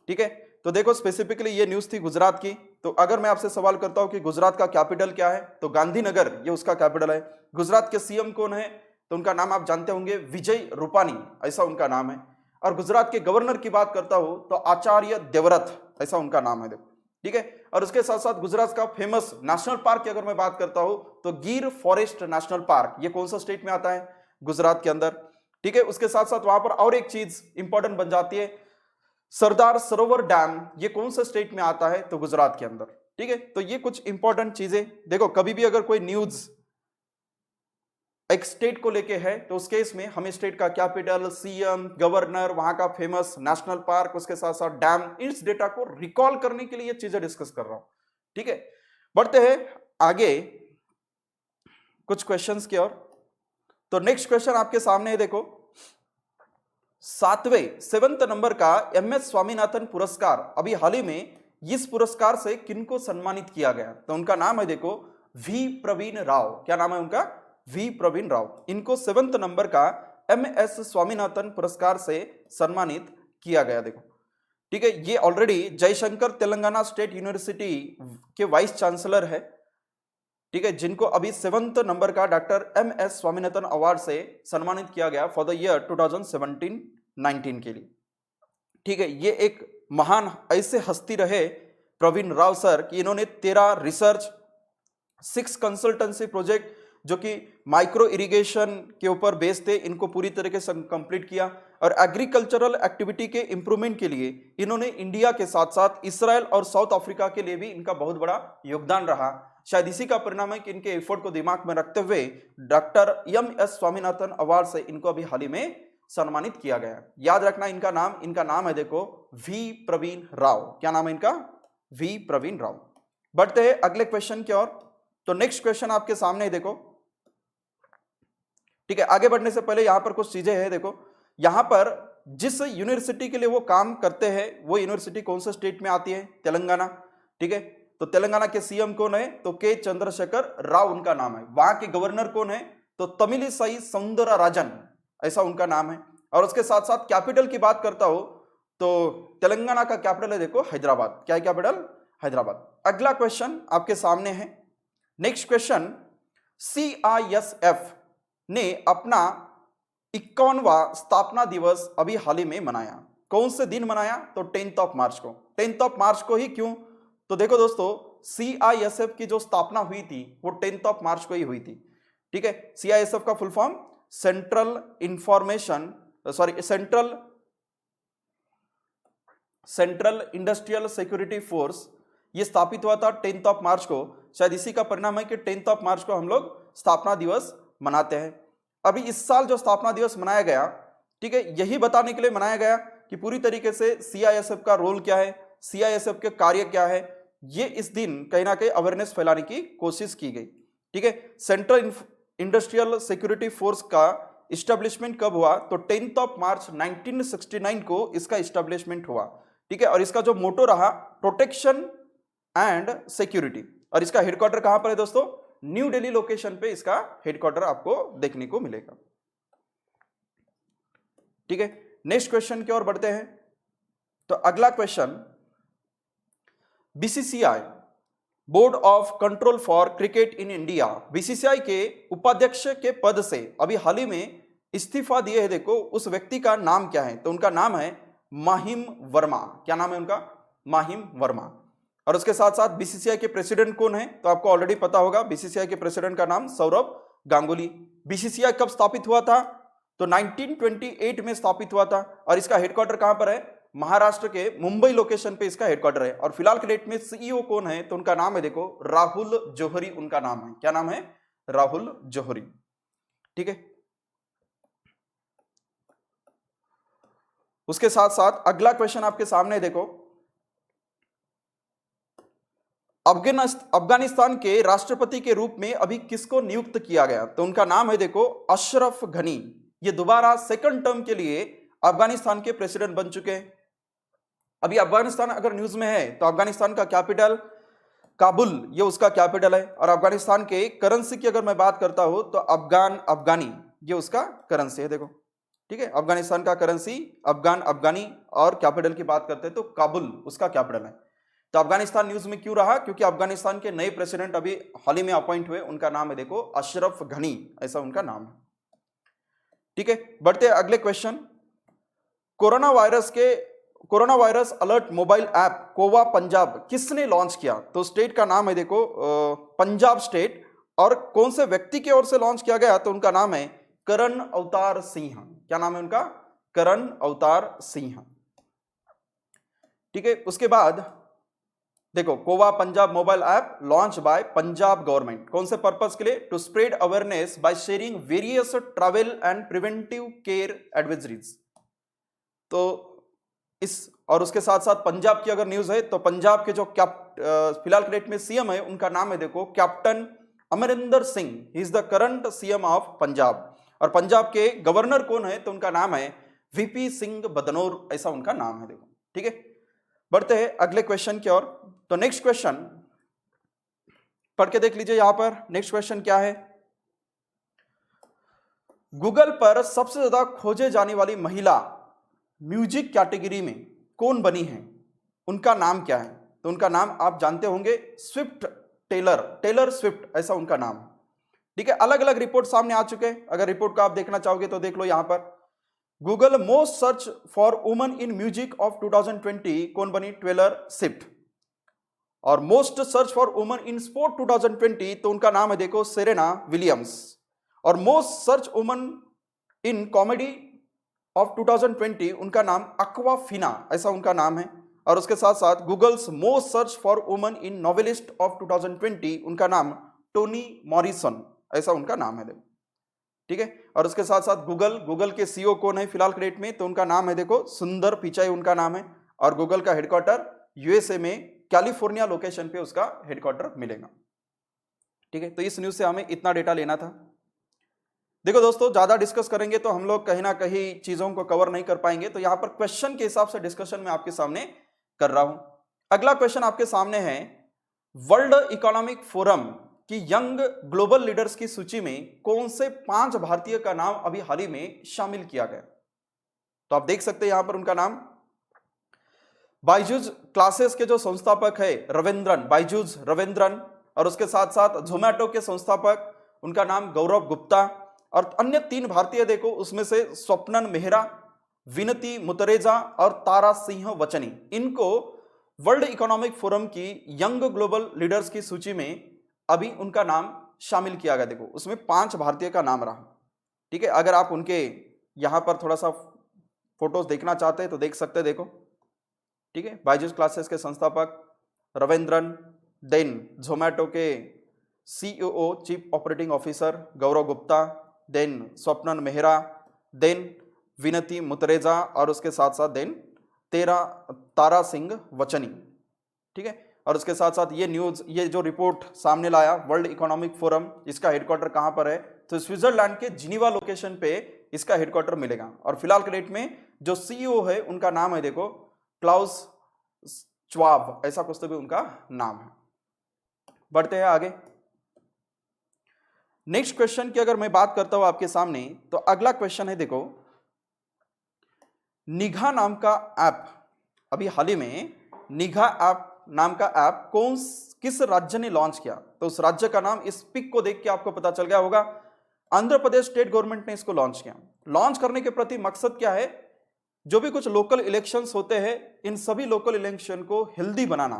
ठीक है, तो देखो स्पेसिफिकली ये न्यूज थी गुजरात की। तो अगर मैं आपसे सवाल करता हूं कि गुजरात का कैपिटल क्या है, तो गांधीनगर ये उसका कैपिटल है। गुजरात के सीएम कौन है, तो उनका नाम आप जानते होंगे विजय रूपानी, ऐसा उनका नाम है। और गुजरात के गवर्नर की बात करता हूं तो आचार्य देवव्रत, ऐसा उनका नाम है देखो। ठीक है, और उसके साथ साथ गुजरात का फेमस नेशनल पार्क की अगर मैं बात करता हूं तो गिर फॉरेस्ट नेशनल पार्क, ये कौन सा स्टेट में आता है, गुजरात के अंदर। ठीक है, उसके साथ साथ वहां पर और एक चीज इंपॉर्टेंट बन जाती है, सरदार सरोवर डैम, ये कौन सा स्टेट में आता है, तो गुजरात के अंदर। ठीक है, तो ये कुछ इंपॉर्टेंट चीजें देखो, कभी भी अगर कोई न्यूज एक स्टेट को लेके है तो उस केस में हमें स्टेट का कैपिटल, सीएम, गवर्नर, वहां का फेमस नेशनल पार्क, उसके साथ साथ डैम, इस डेटा को रिकॉल करने के लिए ये चीजें डिस्कस कर रहा हूं। ठीक है, बढ़ते हैं आगे कुछ क्वेश्चंस की ओर। तो नेक्स्ट क्वेश्चन आपके सामने है देखो, 7वें नंबर का MS स्वामीनाथन पुरस्कार अभी हाल ही में इस पुरस्कार से किनको सम्मानित किया गया, तो उनका नाम है देखो वी प्रवीण राव। क्या नाम है उनका, वी प्रवीण राव। इनको 7वें नंबर का MS स्वामीनाथन पुरस्कार से सम्मानित किया गया देखो। ठीक है, ये already Jaishankar Telangana state university के वाइस चांसलर है। ठीक है, जिनको अभी 7वें नंबर का डॉक्टर MS स्वामीनाथन अवार्ड से सम्मानित किया गया फॉर द ईयर 2017-19 के लिए। ठीक है, ये एक महान ऐसे हस्ती रहे प्रवीण राव सर कि इन्होंने 13 रिसर्च, 6 कंसल्टेंसी प्रोजेक्ट जो कि माइक्रो इरिगेशन के ऊपर बेस्ड थे, इनको पूरी तरीके से कंप्लीट किया। और एग्रीकल्चरल एक्टिविटी के इंप्रूवमेंट के लिए इन्होंने इंडिया के साथ साथ इसराइल और साउथ अफ्रीका के लिए भी इनका बहुत बड़ा योगदान रहा। शायद इसी का परिणाम है कि इनके एफर्ट को दिमाग में रखते हुए डॉक्टर MS स्वामीनाथन अवार्ड से इनको अभी हाल ही में सम्मानित किया गया। याद रखना इनका नाम है देखो वी प्रवीण राव। क्या नाम है इनका, वी प्रवीण राव। बढ़ते हैं अगले क्वेश्चन की ओर। तो नेक्स्ट क्वेश्चन आपके सामने है देखो। ठीक है, आगे बढ़ने से पहले यहां पर कुछ चीजें हैं देखो। यहां पर जिस यूनिवर्सिटी के लिए वो काम करते हैं वो यूनिवर्सिटी कौन से स्टेट में आती है, तेलंगाना। ठीक है, तो तेलंगाना के सीएम कौन है, तो के चंद्रशेखर राव उनका नाम है। वहां के गवर्नर कौन है, तो तमिलिसाई सौंदरराजन, ऐसा उनका नाम है। और उसके साथ साथ कैपिटल की बात करता हूं तो तेलंगाना का कैपिटल है देखो हैदराबाद। क्या है कैपिटल, हैदराबाद। अगला क्वेश्चन आपके सामने है। नेक्स्ट क्वेश्चन, CISF ने अपना 51वां स्थापना दिवस अभी हाल ही में मनाया। कौन से दिन मनाया, तो 10 मार्च को। 10 मार्च को ही क्यों, तो देखो दोस्तों CISF की जो स्थापना हुई थी वो 10 मार्च को ही हुई थी। ठीक है, CISF का full form central industrial security force, ये स्थापित हुआ था 10 मार्च को। शायद इसी का परिणाम है कि 10 मार्च को हम लोग स्थापना दिवस मनाते हैं। अभी इस साल जो स्थापना दिवस मनाया गया, ठीक है, यही बताने के लिए मनाया गया कि पूरी तरीके से CISF का रोल क्या है, CISF के कार्य क्या है, ये इस दिन कहीं ना कहीं अवेयरनेस फैलाने की कोशिश की गई। ठीक है, सेंट्रल इंडस्ट्रियल सिक्योरिटी फोर्स का इस्टेब्लिशमेंट कब हुआ, तो 10 मार्च 1969 को इसका इस्टेब्लिशमेंट हुआ। ठीक है, और इसका जो मोटो रहा प्रोटेक्शन एंड सिक्योरिटी। और इसका हेडक्वार्टर कहां पर है दोस्तों, न्यू दिल्ली लोकेशन पे इसका हेडक्वार्टर आपको देखने को मिलेगा। ठीक है, नेक्स्ट क्वेश्चन की ओर बढ़ते हैं। तो अगला question, BCCI board of control for cricket in India, BCCI के उपाध्यक्ष के पद से अभी हाल ही में इस्तीफा दिए हैं देखो, उस व्यक्ति का नाम क्या है, तो उनका नाम है माहिम वर्मा। क्या नाम है उनका, माहिम वर्मा। और उसके साथ साथ BCCI के प्रेसिडेंट कौन है, तो आपको ऑलरेडी पता होगा BCCI के प्रेसिडेंट का नाम सौरभ गांगुली। BCCI कब स्थापित हुआ था, तो 1928 में स्थापित हुआ था। और इसका हेडक्वार्टर कहां पर है, महाराष्ट्र के मुंबई लोकेशन पे इसका हेडक्वार्टर है। और फिलहाल के डेट में CEO कौन है, तो उनका नाम है देखो राहुल जौहरी, उनका नाम है। क्या नाम है, राहुल जौहरी। ठीक है, उसके साथ साथ अगला क्वेश्चन आपके सामने देखो, अफगानिस्तान के राष्ट्रपति के रूप में अभी किसको नियुक्त किया गया? तो उनका नाम है देखो अशरफ घनी। ये दोबारा सेकंड टर्म के लिए अफगानिस्तान के प्रेसिडेंट बन चुके हैं। अभी अफगानिस्तान अगर न्यूज में है तो अफगानिस्तान का कैपिटल काबुल, ये उसका कैपिटल है। और अफगानिस्तान के करेंसी की अगर मैं बात करता हूं तो अफगानी ये उसका करेंसी है, देखो ठीक है। अफगानिस्तान का करेंसी अफगानी, और कैपिटल की बात करते हैं तो काबुल उसका कैपिटल है। तो अफगानिस्तान न्यूज में क्यों रहा? क्योंकि अफगानिस्तान के नए प्रेसिडेंट अभी हाल ही में अपॉइंट हुए, उनका नाम है देखो अशरफ घनी, ऐसा उनका नाम है, ठीक है। बढ़ते अगले question, corona virus alert mobile app COVA Punjab किसने लॉन्च किया? तो स्टेट का नाम है देखो पंजाब स्टेट, और कौन से व्यक्ति की ओर से लॉन्च किया गया? तो उनका नाम है करण अवतार सिंह। क्या नाम है उनका? करण अवतार सिंह, ठीक है। उसके बाद देखो COVA Punjab mobile app launch by Punjab government, कौन से पर्पस के लिए? To spread awareness by sharing various travel and preventive care advisories. तो इस, और उसके साथ साथ पंजाब की अगर न्यूज है तो पंजाब के जो फिलहाल के डेट में सीएम है उनका नाम है देखो captain Amarinder Singh, he is the current CM of Punjab. और पंजाब के गवर्नर कौन है? तो उनका नाम है वीपी सिंह बदनौर, ऐसा उनका नाम है देखो, ठीक है। बढ़ते हैं अगले क्वेश्चन की ओर। तो नेक्स्ट क्वेश्चन पढ़ के देख लीजिए, यहां पर नेक्स्ट क्वेश्चन क्या है? गूगल पर सबसे ज्यादा खोजे जाने वाली महिला म्यूजिक कैटेगरी में कौन बनी है? उनका नाम क्या है? तो उनका नाम आप जानते होंगे, स्विफ्ट टेलर स्विफ्ट, ऐसा उनका नाम है, ठीक है। अलग अलग रिपोर्ट सामने आ चुके हैं, अगर रिपोर्ट को आप देखना चाहोगे तो देख लो यहां पर। Google most search for woman in music of 2020 कौन बनी? Taylor Swift. और most search for woman in sport 2020 तो उनका नाम है देखो सेरेना विलियम्स। और most search woman in comedy of 2020 उनका नाम अक्वाफिना, ऐसा उनका नाम है। और उसके साथ साथ Google's most search for woman in novelist of 2020 उनका नाम टोनी मॉरिसन, ऐसा उनका नाम है देखो, ठीक है। और उसके साथ साथ गूगल के सीईओ कौन है फिलहाल के डेट में? तो उनका नाम है देखो सुंदर पिचाई उनका नाम है। और गूगल का हेडक्वार्टर यूएसए में कैलिफोर्निया लोकेशन पे उसका हेडक्वार्टर मिलेगा, ठीक है। तो इस न्यूज से हमें इतना डेटा लेना था। देखो दोस्तों, ज्यादा डिस्कस करेंगे तो हम लोग कहीं ना कहीं चीजों को कवर नहीं कर पाएंगे, तो यहां पर क्वेश्चन के हिसाब से डिस्कशन में आपके सामने कर रहा हूं। अगला क्वेश्चन आपके सामने है, वर्ल्ड इकोनॉमिक फोरम की यंग ग्लोबल लीडर्स की सूची में कौन से 5 भारतीय का नाम अभी हाल ही में शामिल किया गया? तो आप देख सकते हैं यहां पर उनका नाम, बायजूस क्लासेस के जो संस्थापक है बायजूस रविंद्रन, और उसके साथ साथ जोमैटो के संस्थापक उनका नाम गौरव गुप्ता। और अन्य 3 भारतीय देखो, उसमें से स्वप्नन मेहरा, विनती मुतरेजा और तारा सिंह वचनी, इनको वर्ल्ड इकोनॉमिक फोरम की यंग ग्लोबल लीडर्स की सूची में अभी उनका नाम शामिल किया गया। देखो उसमें 5 भारतीय का नाम रहा, ठीक है। अगर आप उनके यहां पर थोड़ा सा फोटोज देखना चाहते हैं तो देख सकते हैं, देखो ठीक है। बायजूस क्लासेस के संस्थापक रविंद्रन, देन जोमैटो के सीईओ चीफ ऑपरेटिंग ऑफिसर गौरव गुप्ता, देन स्वप्नन मेहरा, देन विनती मुतरेजा, और उसके साथ साथ देन तारा सिंह वचनी, ठीक है। और उसके साथ साथ ये जो रिपोर्ट सामने लाया वर्ल्ड इकोनॉमिक फोरम, इसका हेडक्वार्टर कहां पर है? तो स्विट्जरलैंड के जिनीवा लोकेशन पे इसका हेडक्वार्टर मिलेगा। और फिलहाल के डेट में जो सीईओ है उनका नाम है देखो क्लाउस श्वाब, ऐसा कुछ तो भी उनका नाम है। बढ़ते हैं आगे। नेक्स्ट क्वेश्चन की अगर मैं बात करता हूं आपके सामने, तो अगला क्वेश्चन है देखो, निघा नाम का ऐप, अभी हाल ही में निघा ऐप नाम का ऐप किस राज्य ने लॉन्च किया? तो उस राज्य का नाम इस पिक को देख के आपको पता चल गया होगा, आंध्र प्रदेश स्टेट गवर्नमेंट ने इसको लॉन्च किया। लॉन्च करने के प्रति मकसद क्या है? जो भी कुछ लोकल इलेक्शंस होते हैं, इन सभी लोकल इलेक्शन को हेल्दी बनाना,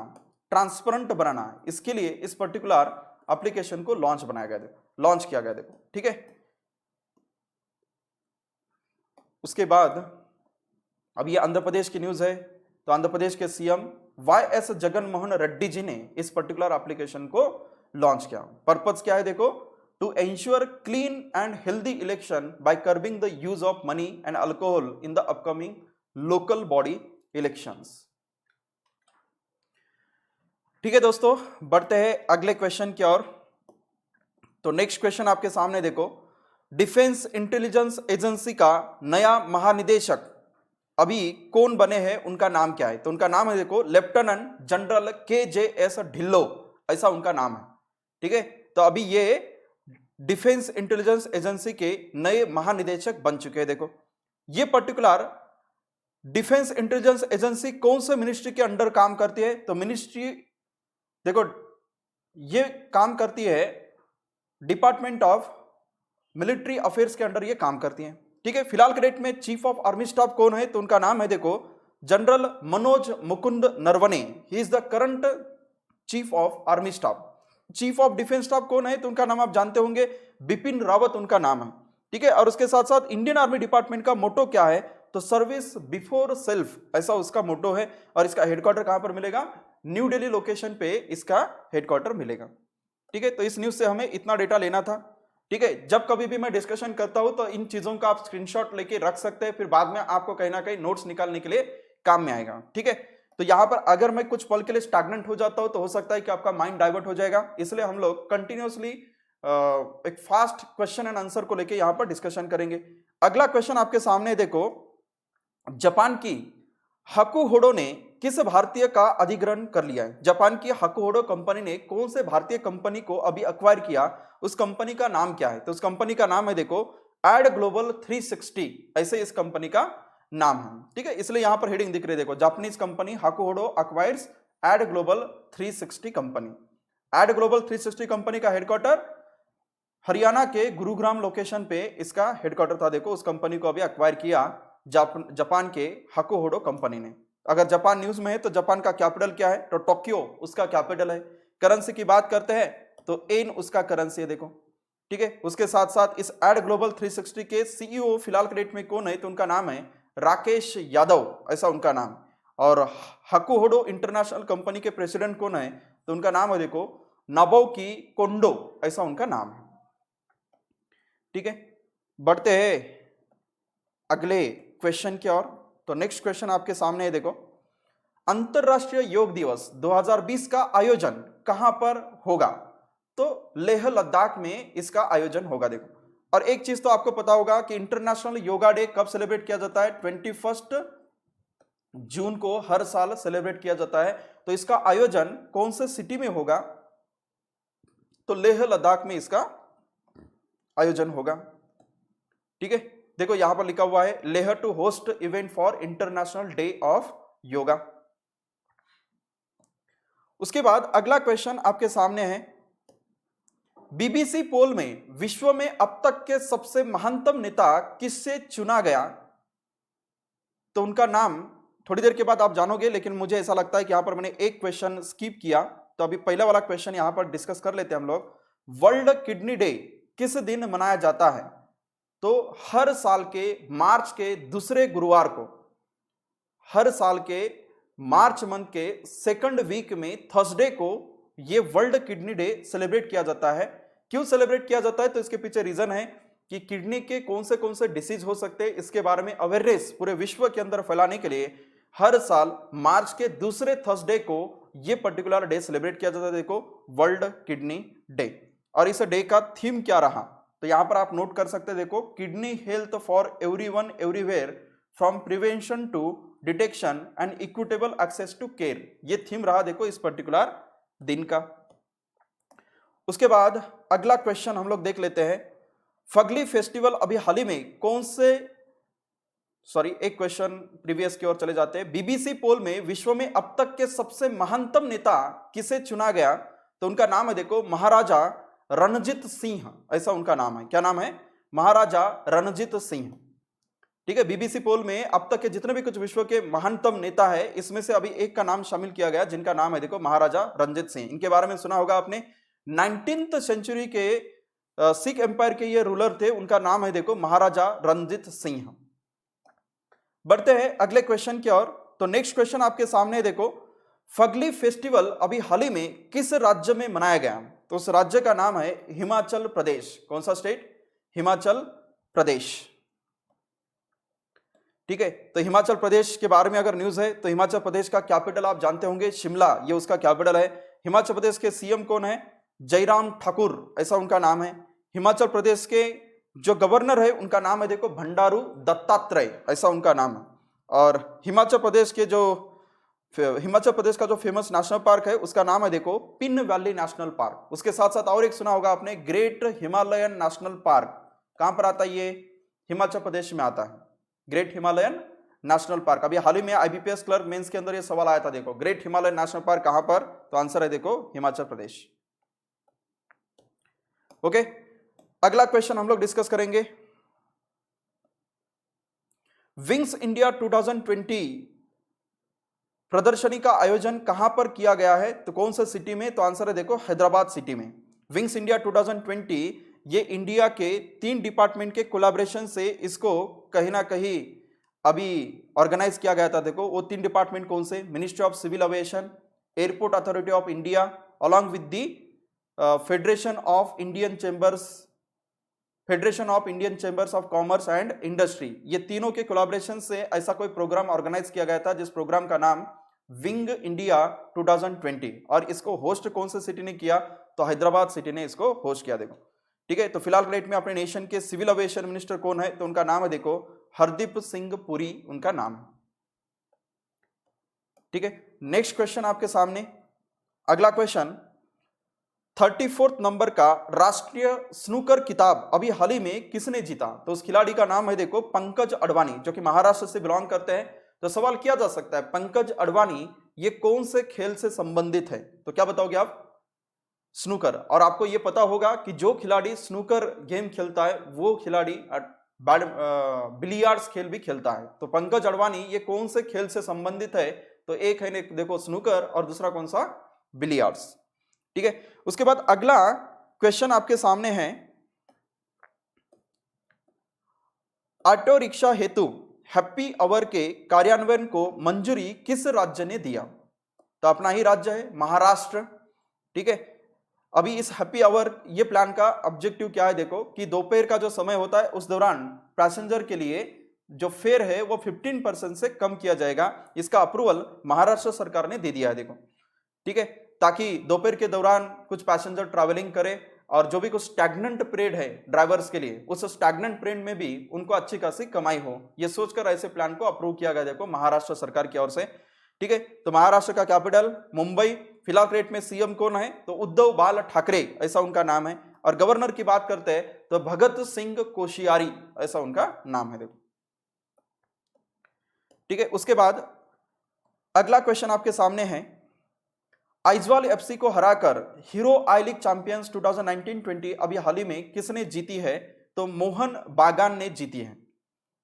ट्रांसपेरेंट बनाना, इसके लिए इस पर्टिकुलर एप्लीकेशन को लॉन्च किया गया देखो, ठीक है। उसके बाद अब ये आंध्र प्रदेश की न्यूज है, तो आंध्र प्रदेश के सीएम वाईएस जगनमोहन रेड्डी जी ने इस पर्टिकुलर एप्लीकेशन को लॉन्च किया। पर्पस क्या है देखो, to ensure clean and healthy election by curbing the use of money and alcohol in the upcoming local body elections. ठीक है दोस्तों, बढ़ते हैं अगले क्वेश्चन की ओर। तो नेक्स्ट क्वेश्चन आपके सामने देखो, डिफेंस इंटेलिजेंस एजेंसी का नया महानिदेशक अभी कौन बने हैं, उनका नाम क्या है? तो उनका नाम है देखो लेफ्टिनेंट जनरल KJS ढिल्लो, ऐसा उनका नाम है। ठीक है, तो अभी ये डिफेंस इंटेलिजेंस एजेंसी के नए महानिदेशक बन चुके हैं। देखो ये पर्टिकुलर डिफेंस इंटेलिजेंस एजेंसी कौन से मिनिस्ट्री के अंडर काम करती है? तो मिनिस्ट्री देखो ये काम करती है डिपार्टमेंट ऑफ मिलिट्री अफेयर्स के अंडर ये काम करती है। ठीक है, फिलहाल के डेट में चीफ ऑफ आर्मी स्टाफ कौन है? तो उनका नाम है देखो general Manoj Mukund Naravane, he is the current chief of army staff. Chief of defence staff कौन है? तो उनका नाम आप जानते होंगे, बिपिन रावत उनका नाम है। ठीक है, और उसके साथ साथ इंडियन आर्मी डिपार्टमेंट का मोटो क्या है? तो सर्विस बिफोर सेल्फ, ऐसा उसका मोटो है। और इसका हेडक्वार्टर कहां पर मिलेगा? न्यू दिल्ली लोकेशन पे इसका हेडक्वार्टर मिलेगा। ठीक है, तो इस न्यूज से हमें इतना डेटा लेना था। ठीक है, जब कभी भी मैं डिस्कशन करता हूं तो इन चीजों का आप स्क्रीनशॉट लेके रख सकते हैं, फिर बाद में आपको कहीं ना कहीं नोट्स निकालने के लिए काम में आएगा। ठीक है, तो यहां पर अगर मैं कुछ पल के लिए स्टैग्नेंट हो जाता हूं तो हो सकता है कि आपका माइंड डाइवर्ट हो जाएगा, इसलिए हम लोग कंटिन्यूअसली एक फास्ट क्वेश्चन एंड आंसर को लेके यहां पर डिस्कशन करेंगे। अगला क्वेश्चन आपके सामने देखो, जापान की हाकुहोडो ने किस भारतीय का अधिग्रहण कर लिया है? जापान की हाकुहोडो कंपनी ने कौन से भारतीय कंपनी को अभी अक्वायर किया? उस कंपनी का नाम क्या है? तो उस कंपनी का नाम है देखो एड ग्लोबल 360, ऐसे इस कंपनी का नाम है। ठीक है, इसलिए यहां पर हेडिंग दिख रही है देखो, Japanese company Hakuhodo acquires ad global 360 company. Ad global 360 company का हेडक्वार्टर हरियाणा के गुरुग्राम लोकेशन पे इसका हेडक्वार्टर था। देखो उस कंपनी को अभी अक्वायर किया जापान के हाकुहोडो कंपनी ने। अगर जापान न्यूज में है तो जापान का कैपिटल क्या है? तो टोक्यो उसका कैपिटल है। करेंसी की बात करते हैं तो एन उसका करेंसी है देखो। ठीक है, उसके साथ साथ इस एड ग्लोबल 360 के सीईओ फिलहाल के डेट में कौन है? तो उनका नाम है राकेश यादव, ऐसा उनका नाम। और हाकुहोडो इंटरनेशनल कंपनी के प्रेसिडेंट कौन है? तो उनका नाम है देखो नाबोकी कोंडो, ऐसा उनका नाम है। ठीक है, बढ़ते हैं अगले क्वेश्चन की ओर। तो नेक्स्ट क्वेश्चन आपके सामने है देखो, अंतरराष्ट्रीय योग दिवस 2020 का आयोजन कहां पर होगा? तो लेह लद्दाख में इसका आयोजन होगा। देखो, और एक चीज तो आपको पता होगा कि इंटरनेशनल योगा डे कब सेलिब्रेट किया जाता है? 21 जून को हर साल सेलिब्रेट किया जाता है। तो इसका आयोजन कौन से सिटी में होगा? तो लेह लद्दाख में इसका आयोजन होगा। ठीक है, देखो यहां पर लिखा हुआ है Leh to host event for international day of yoga. उसके बाद अगला क्वेश्चन आपके सामने है, बीबीसी पोल में विश्व में अब तक के सबसे महानतम नेता किससे चुना गया? तो उनका नाम थोड़ी देर के बाद आप जानोगे, लेकिन मुझे ऐसा लगता है कि यहां पर मैंने एक क्वेश्चन स्किप किया, तो अभी पहला वाला क्वेश्चन यहां पर डिस्कस कर लेते हैं हम लोग। वर्ल्ड किडनी डे किस दिन मनाया जाता है? तो हर साल के मार्च के दूसरे गुरुवार को, हर साल के मार्च मंथ के सेकंड वीक में थर्सडे को ये वर्ल्ड किडनी डे सेलिब्रेट किया जाता है। क्यों सेलिब्रेट किया जाता है? तो इसके पीछे रीजन है कि किडनी के कौन से डिसीज हो सकते हैं, इसके बारे में अवेयरनेस पूरे विश्व के अंदर फैलाने के लिए हर साल मार्च के दूसरे थर्सडे को ये पर्टिकुलर डे सेलिब्रेट किया जाता है। देखो वर्ल्ड किडनी डे। और इस डे का थीम क्या रहा? तो यहां पर आप नोट कर सकते हैं, देखो kidney health for everyone everywhere from prevention to detection and equitable access to care, ये थीम रहा देखो इस पर्टिकुलर दिन का। उसके बाद अगला क्वेश्चन हम लोग देख लेते हैं, फगली फेस्टिवल अभी हाल ही में कौन से, एक क्वेश्चन प्रीवियस की ओर चले जाते हैं। बीबीसी पोल में विश्व में अब तक के सबसे महानतम नेता किसे चुना गया? तो उनका नाम है देखो महाराजा रणजीत सिंह, ऐसा उनका नाम है। क्या नाम है? महाराजा रणजीत सिंह। ठीक है, बीबीसी पोल में अब तक के जितने भी कुछ विश्व के महानतम नेता है, इसमें से अभी एक का नाम शामिल किया गया जिनका नाम है देखो महाराजा रणजीत सिंह। इनके बारे में सुना होगा आपने, 19th सेंचुरी के सिख एम्पायर के ये रूलर थे, उनका नाम है देखो महाराजा रणजीत सिंह। बढ़ते हैं अगले क्वेश्चन की ओर। तो नेक्स्ट क्वेश्चन आपके सामने देखो, फगली फेस्टिवल अभी हाल ही में किस राज्य में मनाया गया? तो उस राज्य का नाम है हिमाचल प्रदेश। कौन सा स्टेट? हिमाचल प्रदेश। ठीक है, तो हिमाचल प्रदेश के बारे में अगर न्यूज है तो हिमाचल प्रदेश का कैपिटल आप जानते होंगे, शिमला, ये उसका कैपिटल है। हिमाचल प्रदेश के सीएम कौन है? जयराम ठाकुर, ऐसा उनका नाम है। हिमाचल प्रदेश के जो गवर्नर है उनका नाम है देखो बंडारू दत्तात्रेय, ऐसा उनका नाम है। और हिमाचल प्रदेश का जो फेमस नेशनल पार्क है उसका नाम है देखो पिन वैली नेशनल पार्क। उसके साथ साथ और एक सुना होगा आपने, ग्रेट हिमालयन नेशनल पार्क। कहां पर आता है ये? हिमाचल प्रदेश में आता है, ग्रेट हिमालयन नेशनल पार्क। अभी हाल ही में आईबीपीएस क्लर्क मेंस के अंदर ये सवाल आया था, देखो ग्रेट हिमालयन नेशनल पार्क कहां पर? तो आंसर है देखो हिमाचल प्रदेश। ओके, अगला क्वेश्चन हम लोग डिस्कस करेंगे। विंग्स इंडिया 2020 प्रदर्शनी का आयोजन कहां पर किया गया है? तो कौन सा सिटी में? तो आंसर है देखो हैदराबाद सिटी में। विंग्स इंडिया 2020 ये इंडिया के 3 डिपार्टमेंट के कोलैबोरेशन से इसको कहीं ना कहीं अभी ऑर्गेनाइज किया गया था। देखो वो 3 डिपार्टमेंट कौन से? Ministry of civil aviation, airport authority of India, along with the federation of Indian chambers of commerce and industry. ये तीनों के कोलैबोरेशन से ऐसा कोई प्रोग्राम ऑर्गेनाइज किया गया था जिस प्रोग्राम का नाम विंग इंडिया 2020, और इसको होस्ट कौन से सिटी ने किया? तो हैदराबाद सिटी ने इसको होस्ट किया। देखो ठीक है, तो फिलहाल डेट में अपने नेशन के सिविल एविएशन मिनिस्टर कौन है? तो उनका नाम है देखो हरदीप सिंह पुरी, उनका नाम है। ठीक है, नेक्स्ट क्वेश्चन आपके सामने, अगला क्वेश्चन 34 नंबर का राष्ट्रीय स्नूकर खिताब अभी हाल ही में किसने जीता? तो उस खिलाड़ी का नाम है देखो पंकज अडवाणी, जो कि महाराष्ट्र से बिलोंग करते हैं। तो सवाल किया जा सकता है पंकज अडवाणी ये कौन से खेल से संबंधित है? तो क्या बताओगे आप? स्नूकर। और आपको यह पता होगा कि जो खिलाड़ी स्नूकर गेम खेलता है वो खिलाड़ी बिलियर्ड्स खेल भी खेलता है। तो पंकज अडवाणी ये कौन से खेल से संबंधित है? तो एक है देखो स्नूकर और दूसरा कौन सा? बिलियर्ड्स। ठीक है, उसके बाद अगला क्वेश्चन आपके सामने है, ऑटो रिक्शा हेतु हैप्पी आवर के कार्यान्वयन को मंजूरी किस राज्य ने दिया? तो अपना ही राज्य है महाराष्ट्र। ठीक है, अभी इस हैप्पी आवर ये प्लान का ऑब्जेक्टिव क्या है? देखो कि दोपहर का जो समय होता है उस दौरान पैसेंजर के लिए जो फेयर है वो 15% से कम किया जाएगा। इसका अप्रूवल महाराष्ट्र सरकार ने दे दिया है। देखो ठीक है, ताकि दोपहर के दौरान कुछ पैसेंजर ट्रैवलिंग करे और जो भी कुछ स्टैग्नेंट पीरियड है ड्राइवर्स के लिए, उस स्टैग्नेंट पीरियड में भी उनको अच्छी खासी कमाई हो, ये सोचकर ऐसे प्लान को अप्रूव किया गया देखो महाराष्ट्र सरकार की ओर से। ठीक है, तो महाराष्ट्र का कैपिटल मुंबई। फिलहाल डेट में सीएम कौन है? तो उद्धव बाल ठाकरे, ऐसा उनका नाम है। और गवर्नर की बात करते हैं तो भगत सिंह कोश्यारी, ऐसा उनका नाम है। देखो ठीक है, उसके बाद अगला क्वेश्चन आपके सामने है, आइजवाल एफसी को हराकर हीरो आई लीग चैंपियंस 2019-20 अभी हाल ही में किसने जीती है? तो मोहन बागान ने जीती है।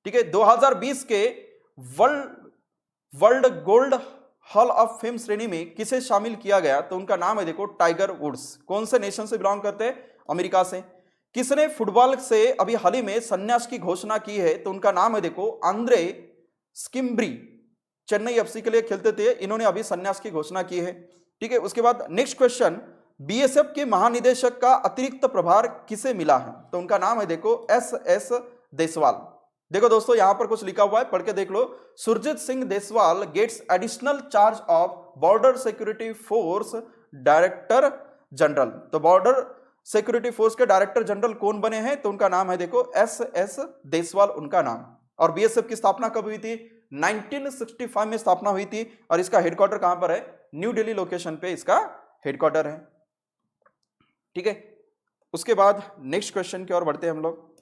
ठीक है, 2020 के world gold hall of fame श्रेणी में किसे शामिल किया गया? तो उनका नाम है देखो टाइगर वुड्स। कौन से नेशन से बिलोंग करते हैं? अमेरिका से। किसने फुटबॉल से अभी हाल ही में संन्यास की घोषणा की है? तो उनका नाम है देखो आंद्रे स्किम्ब्री, चेन्नई एफसी के लिए खेलते थे, इन्होंने अभी संन्यास की घोषणा की है। ठीक है, उसके बाद नेक्स्ट क्वेश्चन, बीएसएफ के महानिदेशक का अतिरिक्त प्रभार किसे मिला है? तो उनका नाम है देखो एस देसवाल। देखो दोस्तों यहां पर कुछ लिखा हुआ है, पढ़ के देख लो। Surjeet Singh Deswal gets additional charge of border security force director general. तो बॉर्डर सिक्योरिटी फोर्स के डायरेक्टर जनरल कौन बने हैं? तो उनका नाम है देखो एस देसवाल, उनका नाम। और बीएसएफ की स्थापना कब हुई थी? 1965 में स्थापना हुई थी। और इसका हेडक्वार्टर कहां पर है? न्यू दिल्ली लोकेशन पे इसका हेडक्वार्टर है। ठीक है, उसके बाद नेक्स्ट क्वेश्चन की ओर बढ़ते हैं हम लोग।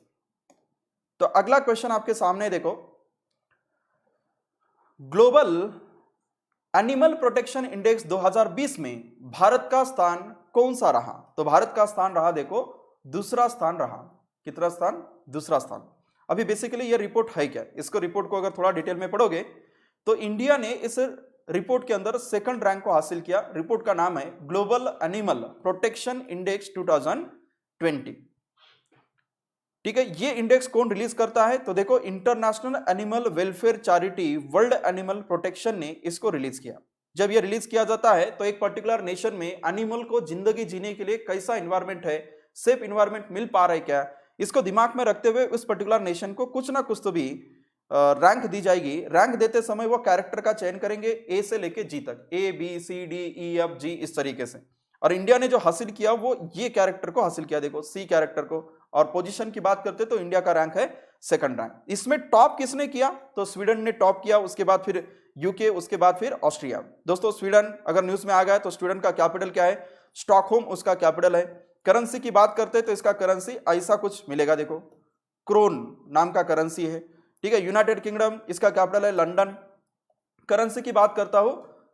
तो अगला क्वेश्चन आपके सामने देखो, ग्लोबल एनिमल प्रोटेक्शन इंडेक्स 2020 में भारत का स्थान कौन सा रहा? तो भारत का स्थान रहा देखो दूसरा स्थान रहा। कितना स्थान? दूसरा स्थान। अभी बेसिकली ये रिपोर्ट है क्या, इसको रिपोर्ट को अगर थोड़ा डिटेल में पढ़ोगे तो इंडिया ने इस रिपोर्ट के अंदर सेकंड रैंक को हासिल किया। रिपोर्ट का नाम है ग्लोबल एनिमल प्रोटेक्शन इंडेक्स 2020। ठीक है, ये इंडेक्स कौन रिलीज करता है? तो देखो international animal welfare charity world animal protection ने इसको रिलीज किया। जब ये रिलीज किया जाता है तो एक पर्टिकुलर नेशन में एनिमल को जिंदगी जीने के लिए कैसा इन्वायरमेंट है, सेफ इन्वायरमेंट मिल पा रहा है क्या, इसको दिमाग में रखते हुए उस पर्टिकुलर नेशन को कुछ ना कुछ तो भी रैंक दी जाएगी, रैंक देते समय वो कैरेक्टर का चयन करेंगे ए से लेके जी तक, A B C D E F G इस तरीके से। और इंडिया ने जो हासिल किया वो ये कैरेक्टर को हासिल किया, देखो सी कैरेक्टर को। और पोजीशन की बात करते तो इंडिया का रैंक है सेकंड रैंक। इसमें टॉप किसने किया, तो स्वीडन ने टॉप किया, उसके बाद फिर यूके, उसके बाद फिर ऑस्ट्रिया। दोस्तों स्वीडन अगर न्यूज में आ गया तो स्वीडन का कैपिटल क्या है, स्टॉकहोम उसका कैपिटल है। करेंसी की बात करते तो इसका करेंसी ऐसा कुछ मिलेगा, देखो क्रोन नाम का करेंसी है, ठीक है। यूनाइटेड किंगडम इसका कैपिटल है लंदन। करेंसी की बात करता हूं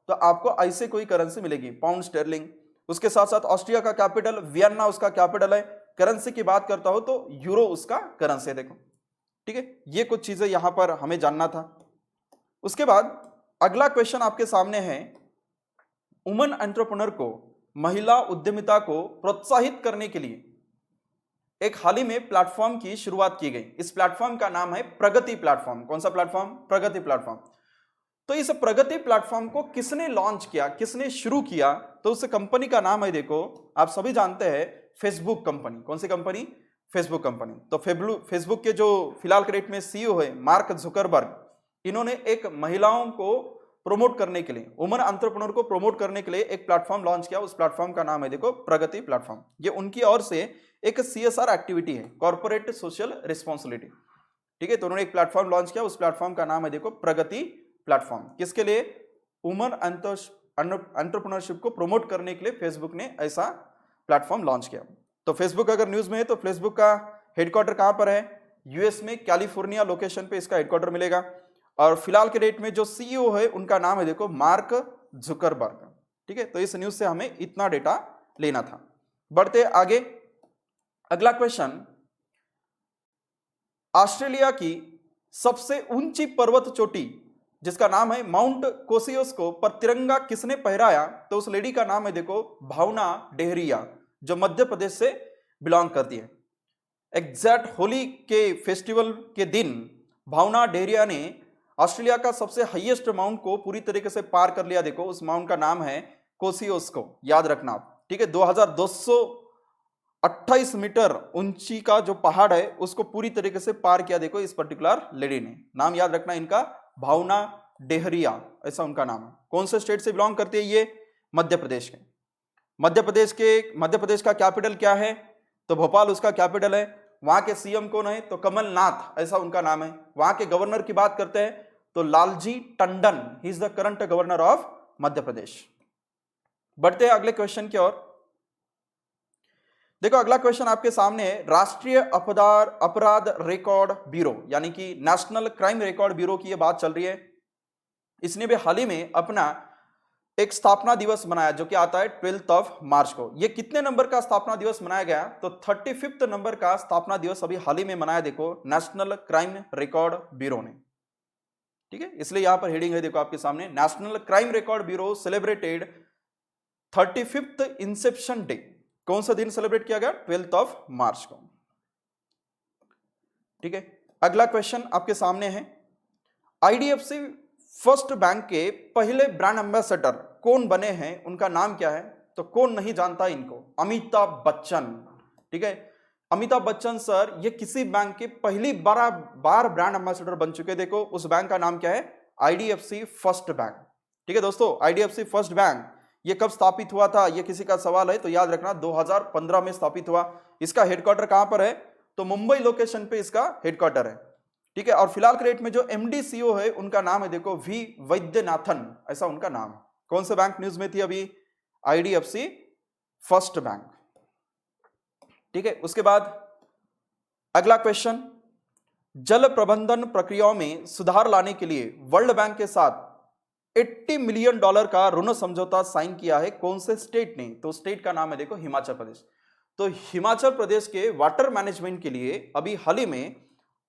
तो आपको ऐसे कोई करेंसी मिलेगी, पाउंड स्टर्लिंग। उसके साथ साथ ऑस्ट्रिया का कैपिटल वियन्ना उसका कैपिटल है। करेंसी की बात करता हूं तो यूरो उसका करेंसी है, देखो, ठीक है। ये कुछ चीजें यहां पर हमें जानना था। उसके बाद अगला क्वेश्चन आपके सामने है, वुमन एंटरप्रेन्योर को, महिला उद्यमिता को प्रोत्साहित करने के लिए एक हाल ही में प्लेटफॉर्म की शुरुआत की गई। इस प्लेटफॉर्म का नाम है प्रगति प्लेटफॉर्म। कौन सा प्लेटफॉर्म, प्रगति प्लेटफॉर्म। तो इस प्रगति प्लेटफॉर्म को किसने लॉन्च किया, किसने शुरू किया, तो उस कंपनी का नाम है, देखो आप सभी जानते हैं, फेसबुक कंपनी। कौन सी कंपनी, फेसबुक कंपनी। तो फेसबुक के जो फिलहाल के डेट में सीईओ है मार्क जुकरबर्ग, इन्होंने एक महिलाओं को प्रमोट करने के लिए, वुमन एंटरप्रेन्योर को प्रमोट करने के लिए एक प्लेटफॉर्म लॉन्च किया। उस प्लेटफॉर्म का नाम है, देखो प्रगति प्लेटफॉर्म। ये उनकी ओर से एक सीएसआर एक्टिविटी है, कॉर्पोरेट सोशल रिस्पॉन्सिबिलिटी, ठीक है। तो उन्होंने एक प्लेटफॉर्म लॉन्च किया, उस प्लेटफॉर्म का नाम है, देखो प्रगति प्लेटफॉर्म। किसके लिए, वुमन एंटरप्रेन्योरशिप को प्रमोट करने के लिए फेसबुक ने ऐसा प्लेटफॉर्म लॉन्च किया। तो फेसबुक अगर न्यूज में है तो फेसबुक का हेडक्वार्टर कहां पर है, यूएस में कैलिफोर्निया लोकेशन पे इसका हेडक्वार्टर मिलेगा। और फिलहाल के डेट में जो सीईओ है उनका नाम है, देखो मार्क जुकरबर्ग, ठीक है। तो इस न्यूज से हमें इतना डेटा लेना था। बढ़ते आगे, अगला क्वेश्चन, ऑस्ट्रेलिया की सबसे ऊंची पर्वत चोटी जिसका नाम है माउंट कोसियोस्को पर तिरंगा किसने फहराया, तो उस लेडी का नाम है, देखो भावना डेहरिया, जो मध्य प्रदेश से बिलोंग करती है। एग्जैक्ट होली के फेस्टिवल के दिन भावना डेहरिया ने ऑस्ट्रेलिया का सबसे हाईएस्ट माउंट को पूरी तरीके से पार कर लिया। देखो उस माउंट का नाम है कोसियोस्को, याद रखना आप, ठीक है। 2228 मीटर ऊंची का जो पहाड़ है उसको पूरी तरीके से पार किया, देखो इस पर्टिकुलर लेडी ने। नाम याद रखना इनका, भावना डेहरिया ऐसा उनका नाम है। कौन से स्टेट से बिलोंग करती है ये, मध्य प्रदेश के। मध्य प्रदेश का कैपिटल क्या है, तो भोपाल उसका कैपिटल है। वहां के सीएम कौन है, तो कमलनाथ ऐसा उनका नाम है। वहां के गवर्नर की बात करते हैं तो Lalji Tandon, he is the current governor of Madhya Pradesh. बढ़ते हैं अगले क्वेश्चन की ओर। देखो अगला क्वेश्चन आपके सामने है, राष्ट्रीय अपराध रिकॉर्ड ब्यूरो यानी कि नेशनल क्राइम रिकॉर्ड ब्यूरो की ये बात चल रही है। इसने भी हाल ही में अपना एक स्थापना दिवस मनाया जो कि आता है 12 मार्च को। ये कितने नंबर का स्थापना दिवस मनाया गया, तो 35 नंबर का स्थापना दिवस अभी हाल ही में मनाया, देखो नेशनल क्राइम रिकॉर्ड ब्यूरो ने, ठीक है। इसलिए यहां पर हेडिंग है, देखो आपके सामने, national crime record bureau celebrated 35th Inception day. कौन सा दिन सेलिब्रेट किया गया, 12 मार्च को, ठीक है। अगला क्वेश्चन आपके सामने है, आईडीएफसी फर्स्ट बैंक के पहले ब्रांड एम्बेसडर कौन बने हैं, उनका नाम क्या है, तो कौन नहीं जानता इनको, अमिताभ बच्चन, ठीक है। अमिताभ बच्चन सर ये किसी बैंक के पहली बार ब्रांड एम्बेसडर बन चुके। देखो उस बैंक का नाम क्या है, आईडीएफसी फर्स्ट बैंक, ठीक है दोस्तों। आईडीएफसी फर्स्ट बैंक ये कब स्थापित हुआ था, ये किसी का सवाल है तो याद रखना 2015 में स्थापित हुआ। इसका हेडक्वार्टर कहां पर है, तो मुंबई लोकेशन पे इसका हेडक्वार्टर है, ठीक है। और फिलहाल के डेट में जो एमडी सीईओ है उनका नाम है, देखो वी वैद्यनाथन ऐसा उनका नाम है। कौन से बैंक न्यूज में थी अभी, आईडीएफसी फर्स्ट बैंक, ठीक है। उसके बाद अगला क्वेश्चन, जल प्रबंधन प्रक्रियाओं में सुधार लाने के लिए वर्ल्ड बैंक के साथ $80 मिलियन का ऋण समझौता साइन किया है, कौन से स्टेट ने, तो स्टेट का नाम है, देखो हिमाचल प्रदेश। तो हिमाचल प्रदेश के वाटर मैनेजमेंट के लिए अभी हाल ही में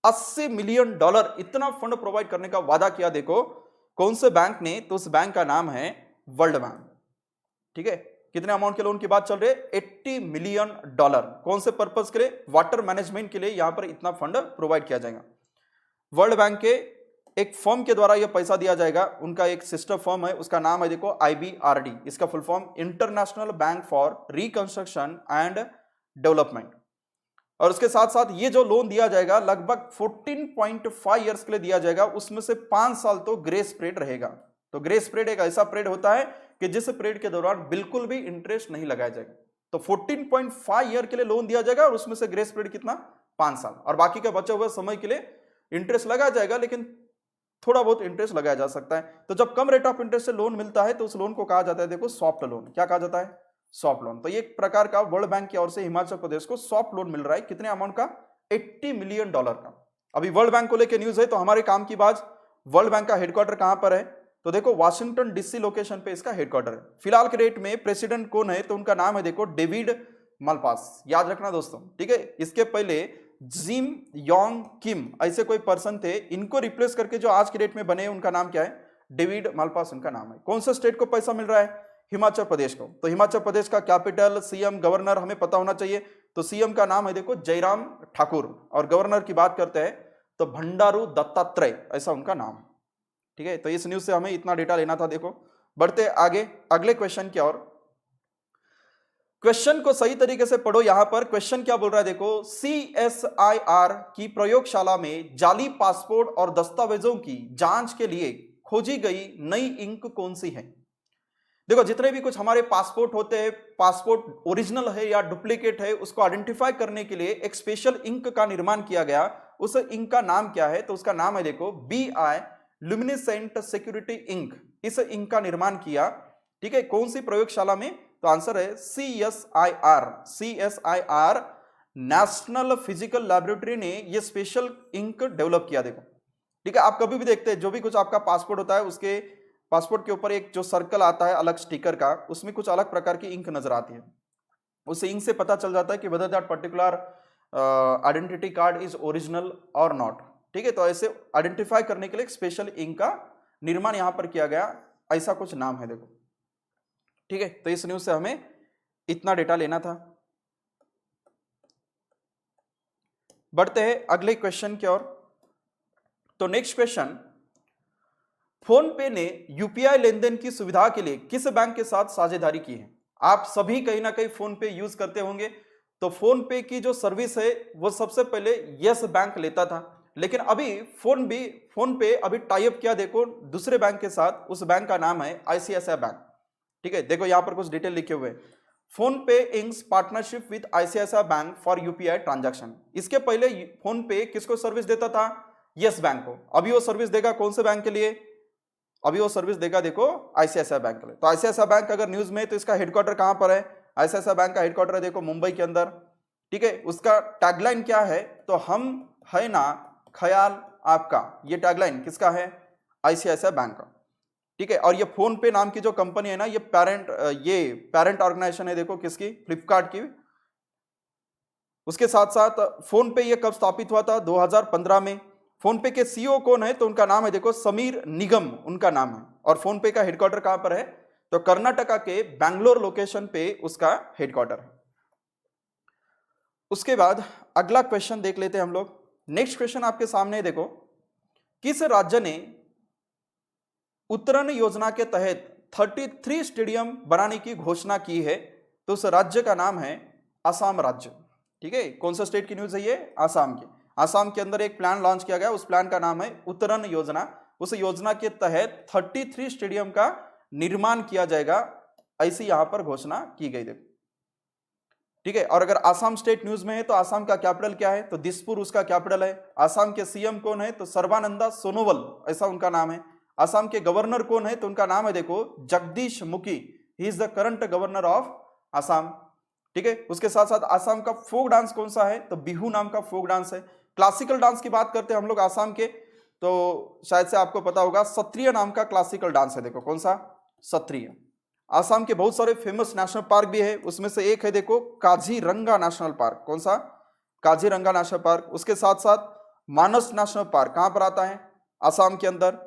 $80 मिलियन इतना फंड प्रोवाइड करने का वादा किया। देखो कौन से बैंक ने, तो उस बैंक का नाम है वर्ल्ड बैंक, ठीक है। कितने अमाउंट के लोन की बात चल रही है, $80 मिलियन। कौन से पर्पस के लिए, वाटर मैनेजमेंट के लिए यहां पर इतना फंड प्रोवाइड किया जाएगा। वर्ल्ड बैंक के एक फर्म के द्वारा यह पैसा दिया जाएगा, उनका एक सिस्टर फर्म है, उसका नाम है, देखो IBRD, इसका full form international bank for reconstruction and development. और उसके साथ साथ ये जो लोन दिया जाएगा लगभग 14.5 ईयर्स के लिए दिया जाएगा, उसमें से 5 साल तो ग्रेस पीरियड रहेगा। तो ग्रेस पीरियड एक ऐसा पीरियड होता है कि जिस पीरियड के दौरान बिल्कुल भी इंटरेस्ट नहीं लगाया जाएगा। तो 14.5 ईयर के लिए लोन दिया जाएगा और उसमें से ग्रेस पीरियड कितना, 5 साल, और बाकी का बचा हुआ समय के लिए इंटरेस्ट लगाया जाएगा, लेकिन थोड़ा बहुत इंटरेस्ट लगाया जा सकता है। तो जब कम रेट ऑफ इंटरेस्ट से लोन मिलता है तो उस लोन को कहा जाता है, देखो, सॉफ्ट लोन। क्या कहा जाता है? Soft loan. तो ये एक प्रकार का वर्ल्ड बैंक की ओर से हिमाचल प्रदेश को सॉफ्ट लोन मिल रहा है। कितने अमाउंट का? $80 मिलियन का। अभी वर्ल्ड बैंक को लेकर न्यूज है, तो हमारे काम की बात, वर्ल्ड बैंक का हेडक्वार्टर कहां पर है? तो देखो, वाशिंगटन डीसी लोकेशन पे इसका हेडक्वार्टर है। फिलहाल के डेट में प्रेसिडेंट कौन है? तो उनका नाम है, देखो, डेविड मालपास। याद रखना दोस्तों, ठीक है। इसके पहले जिम योंग किम ऐसे कोई पर्सन थे, इनको रिप्लेस करके जो आज के डेट में बने उनका नाम क्या है? डेविड मालपास उनका नाम है। कौन सा स्टेट को पैसा मिल रहा है? हिमाचल प्रदेश को। तो हिमाचल प्रदेश का कैपिटल, सीएम, गवर्नर हमें पता होना चाहिए। तो सीएम का नाम है, देखो, जयराम ठाकुर, और गवर्नर की बात करते हैं तो भंडारू दत्तात्रेय, ऐसा उनका नाम है, ठीक है। तो इस न्यूज से हमें इतना डेटा लेना था। देखो, बढ़ते आगे अगले क्वेश्चन की ओर। क्वेश्चन को सही तरीके से पढ़ो। यहां पर क्वेश्चन क्या बोल रहा है, देखो, CSIR की प्रयोगशाला में जाली पासपोर्ट और दस्तावेजों की जांच के लिए खोजी गई नई इंक कौन सी है? देखो, जितने भी कुछ हमारे पासपोर्ट होते हैं, पासपोर्ट ओरिजिनल है या डुप्लीकेट है, उसको आइडेंटिफाई करने के लिए एक स्पेशल इंक का निर्माण किया गया। उस इंक का नाम क्या है? तो उसका नाम है, देखो, BI लुमिनेसेंट सिक्योरिटी इंक। इस इंक का निर्माण किया, ठीक है, कौन सी प्रयोगशाला में? तो आंसर है CSIR नेशनल फिजिकल लैबोरेटरी ने यह स्पेशल इंक डेवलप किया। देखो, ठीक है, आप कभी भी देखते हैं, जो भी कुछ आपका पासपोर्ट होता है, उसके पासपोर्ट के ऊपर एक जो सर्कल आता है अलग स्टिकर का, उसमें कुछ अलग प्रकार की इंक नजर आती है। उस इंक से पता चल जाता है कि whether that particular identity card is original और नॉट, ठीक है। तो ऐसे आइडेंटिफाई करने के लिए एक स्पेशल इंक का निर्माण यहां पर किया गया, ऐसा कुछ नाम है, देखो, ठीक है। तो इस न्यूज से हमें इतना डेटा लेना था। बढ़ते हैं अगले क्वेश्चन की ओर। तो नेक्स्ट क्वेश्चन, फोन पे ने यूपीआई लेनदेन की सुविधा के लिए किस बैंक के साथ साझेदारी की है? आप सभी कहीं ना कहीं फोन पे यूज करते होंगे। तो फोन पे की जो सर्विस है वो सबसे पहले यस बैंक लेता था, लेकिन अभी फोन पे अभी टाई अप किया, देखो, दूसरे बैंक के साथ। उस बैंक का नाम है ICICI बैंक, ठीक है। देखो, यहां पर कुछ डिटेल लिखे हुए, फोन पे inks partnership with ICICI bank for UPI transaction. इसके पहले फोन पे किसको सर्विस देता था? यस बैंक को। अभी वो सर्विस देगा कौन से बैंक के लिए? अभी वो सर्विस देगा, देखो, ICICI बैंक के लिए। तो ICICI बैंक अगर न्यूज में, तो इसका हेडक्वार्टर कहां पर है? ICICI बैंक का हेडक्वार्टर है, देखो, मुंबई के अंदर, ठीक है। उसका टैगलाइन क्या है? तो हम है ना ख्याल आपका। ये टैगलाइन किसका है? ICICI बैंक का, ठीक है। और ये फोन पे नाम की जो कंपनी है ना, ये पेरेंट ऑर्गेनाइजेशन है, देखो, किसकी? फ्लिपकार्ट की। उसके साथ साथ फोन पे ये कब स्थापित हुआ था? 2015 में। फोन पे के सीईओ कौन है? तो उनका नाम है, देखो, समीर निगम उनका नाम है। और फोन पे का हेडक्वार्टर कहां पर है? तो कर्नाटका के बैंगलोर लोकेशन पे उसका हेडक्वार्टर है। उसके बाद अगला क्वेश्चन देख लेते हैं हम लोग। नेक्स्ट क्वेश्चन आपके सामने है, देखो, किस राज्य ने उत्तरण योजना के तहत 33 स्टेडियम बनाने की घोषणा की है? तो उस राज्य का नाम है असम राज्य, ठीक है। कौन सा स्टेट की न्यूज है ये? आसाम की। आसाम के अंदर एक प्लान लॉन्च किया गया, उस प्लान का नाम है उत्तरण योजना। उस योजना के तहत 33 स्टेडियम का निर्माण किया जाएगा, ऐसी यहां पर घोषणा की गई, देखो, ठीक है। और अगर आसाम स्टेट न्यूज में है, तो आसाम का कैपिटल क्या है? तो दिसपुर उसका कैपिटल है। आसाम के सीएम कौन है? तो सर्बानंदा सोनोवाल, ऐसा उनका नाम है। आसाम के गवर्नर कौन है? तो उनका नाम है, देखो, जगदीश मुखी। ही is the current governor of Assam, ठीक है। उसके साथ साथ आसाम का फोक डांस कौन सा है? तो बिहू नाम का फोक डांस है। क्लासिकल डांस की बात करते हैं हम लोग आसाम के, तो शायद से आपको पता होगा, सत्रिय नाम का क्लासिकल डांस है, देखो, कौन सा? सत्रिय। आसाम के बहुत सारे फेमस नेशनल पार्क भी है, उसमें से एक है, देखो, काजीरंगा नेशनल पार्क। कौन सा? Kaziranga national park. उसके साथ साथ मानस नेशनल पार्क कहां पर आता है? आसाम के अंदर,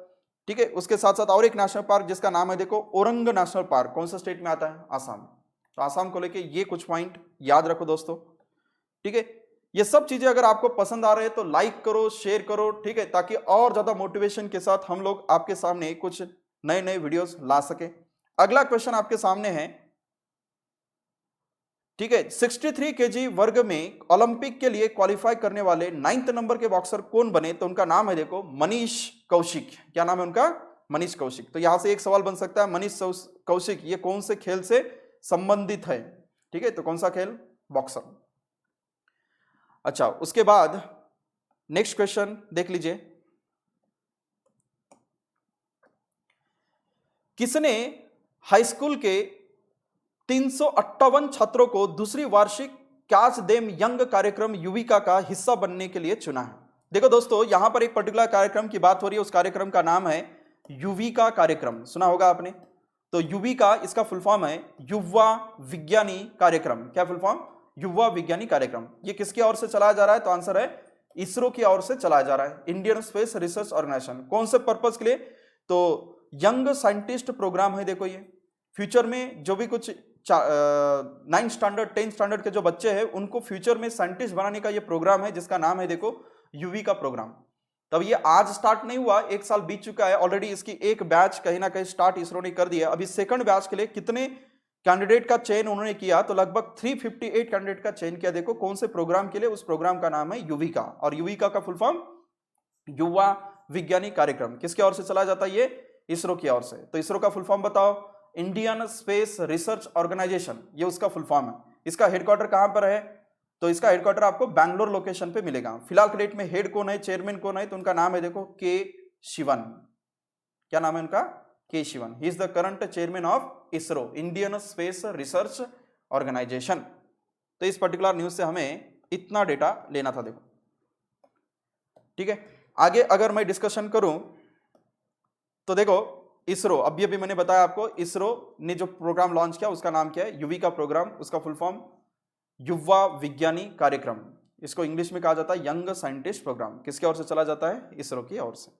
ठीक है। उसके साथ साथ और एक नेशनल पार्क जिसका नाम है, देखो, औरंग नेशनल पार्क। कौन सा स्टेट में आता है? आसाम। तो आसाम को लेके ये कुछ पॉइंट याद रखो दोस्तों, ठीक है। ये सब चीजें अगर आपको पसंद आ रहे हैं तो लाइक करो, शेयर करो, ठीक है, ताकि और ज्यादा मोटिवेशन के साथ हम लोग आपके सामने कुछ नए नए वीडियोस ला सके। अगला क्वेश्चन आपके सामने है, ठीक है, 63 केजी वर्ग में ओलंपिक के लिए क्वालिफाई करने वाले 9th नंबर के बॉक्सर कौन बने? तो उनका नाम है देखो मनीष कौशिक। क्या नाम है उनका? मनीष कौशिक। तो यहां से एक सवाल बन सकता है, मनीष कौशिक ये कौन से खेल से संबंधित है? ठीक है, तो कौन सा खेल? बॉक्सर। अच्छा, उसके बाद नेक्स्ट क्वेश्चन देख लीजिए, किसने हाई स्कूल के 358 छात्रों को दूसरी वार्षिक कैच देम यंग कार्यक्रम युविका का हिस्सा बनने के लिए चुना है? देखो दोस्तों, यहां पर एक पर्टिकुलर कार्यक्रम की बात हो रही है, उस कार्यक्रम का नाम है युविका कार्यक्रम। सुना होगा आपने। तो युविका इसका फुल फॉर्म है युवा विज्ञानी कार्यक्रम। क्या फुल फॉर्म? युवा विज्ञानी कार्यक्रम। ये किसकी ओर से चलाया जा रहा है? तो आंसर है इसरो की ओर से चलाया जा रहा है, इंडियन स्पेस रिसर्च ऑर्गेनाइजेशन। कौन से पर्पस के लिए? तो यंग साइंटिस्ट प्रोग्राम है। देखो, ये फ्यूचर में जो भी कुछ 9th स्टैंडर्ड 10th स्टैंडर्ड के जो बच्चे हैं उनको फ्यूचर में साइंटिस्ट बनाने का ये प्रोग्राम है, जिसका नाम है देखो यूवी का प्रोग्राम। तब ये आज स्टार्ट नहीं हुआ, 1 साल बीत चुका है ऑलरेडी। इसकी एक बैच कहीं ना कहीं स्टार्ट इसरो ने कर दिया। अभी सेकंड बैच के लिए कितने कैंडिडेट का चयन उन्होंने किया? तो लगभग 358 कैंडिडेट का चयन किया। देखो कौन से प्रोग्राम के लिए? उस प्रोग्राम का नाम है युविका। और युविका का फुल फॉर्म युवा विज्ञानी कार्यक्रम। किसके ओर से चला जाता है? ये इसरो की ओर से। तो इसरो का फुल फॉर्म बताओ? इंडियन स्पेस रिसर्च ऑर्गेनाइजेशन, ये उसका फुल फॉर्म है। इसका हेडक्वार्टर कहां पर है? तो इसका हेडक्वार्टर आपको बैंगलोर लोकेशन पे मिलेगा। फिलहाल के डेट में हेड कौन है, चेयरमैन कौन है? तो उनका नाम है देखो के शिवन। क्या नाम है उनका? K Sivan. He is the current chairman of ISRO, Indian space research organisation. तो इस पर्टिकुलर न्यूज से हमें इतना डेटा लेना था। देखो ठीक है, आगे अगर मैं डिस्कशन करूं तो देखो इसरो, अभी अभी मैंने बताया आपको, इसरो ने जो प्रोग्राम लॉन्च किया उसका नाम क्या है? युविका प्रोग्राम। उसका फुल फॉर्म युवा विज्ञानी कार्यक्रम। इसको इंग्लिश में कहा जाता है यंग साइंटिस्ट प्रोग्राम। किसके ओर से चला जाता है? इसरो की ओर से।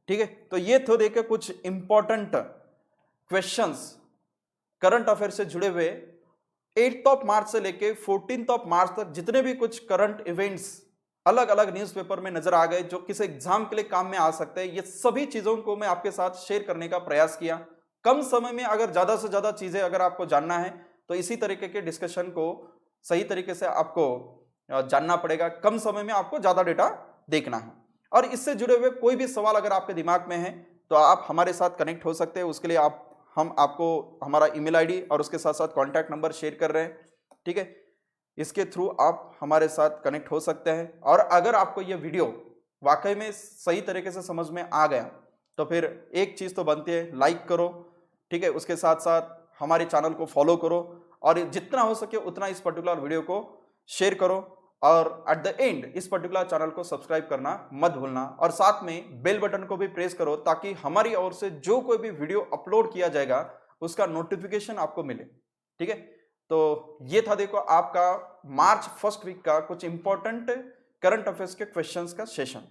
ठीक है, तो ये तो देखे कुछ इंपॉर्टेंट क्वेश्चंस करंट अफेयर से जुड़े हुए 8 मार्च से लेके 14 मार्च तक जितने भी कुछ करंट इवेंट्स अलग अलग न्यूज़पेपर में नजर आ गए जो किसी एग्जाम के लिए काम में आ सकते हैं, ये सभी चीजों को मैं आपके साथ शेयर करने का प्रयास किया। कम समय में अगर ज्यादा से ज्यादा चीजें अगर आपको जानना है तो इसी तरीके के डिस्कशन को सही तरीके से आपको जानना पड़ेगा। कम समय में आपको ज्यादा डेटा देखना है। और इससे जुड़े हुए कोई भी सवाल अगर आपके दिमाग में है तो आप हमारे साथ कनेक्ट हो सकते हैं। उसके लिए हम आपको हमारा ईमेल आईडी और उसके साथ साथ कॉन्टैक्ट नंबर शेयर कर रहे हैं। ठीक है, इसके थ्रू आप हमारे साथ कनेक्ट हो सकते हैं। और अगर आपको ये वीडियो वाकई में सही तरीके से समझ में आ गया तो फिर एक चीज़ तो बनती है, लाइक करो। ठीक है, उसके साथ साथ हमारे चैनल को फॉलो करो और जितना हो सके उतना इस पर्टिकुलर वीडियो को शेयर करो। और एट द एंड इस पर्टिकुलर चैनल को सब्सक्राइब करना मत भूलना और साथ में बेल बटन को भी प्रेस करो ताकि हमारी ओर से जो कोई भी वीडियो अपलोड किया जाएगा उसका नोटिफिकेशन आपको मिले। ठीक है, तो ये था देखो आपका मार्च फर्स्ट वीक का कुछ इंपॉर्टेंट करंट अफेयर्स के क्वेश्चंस का सेशन।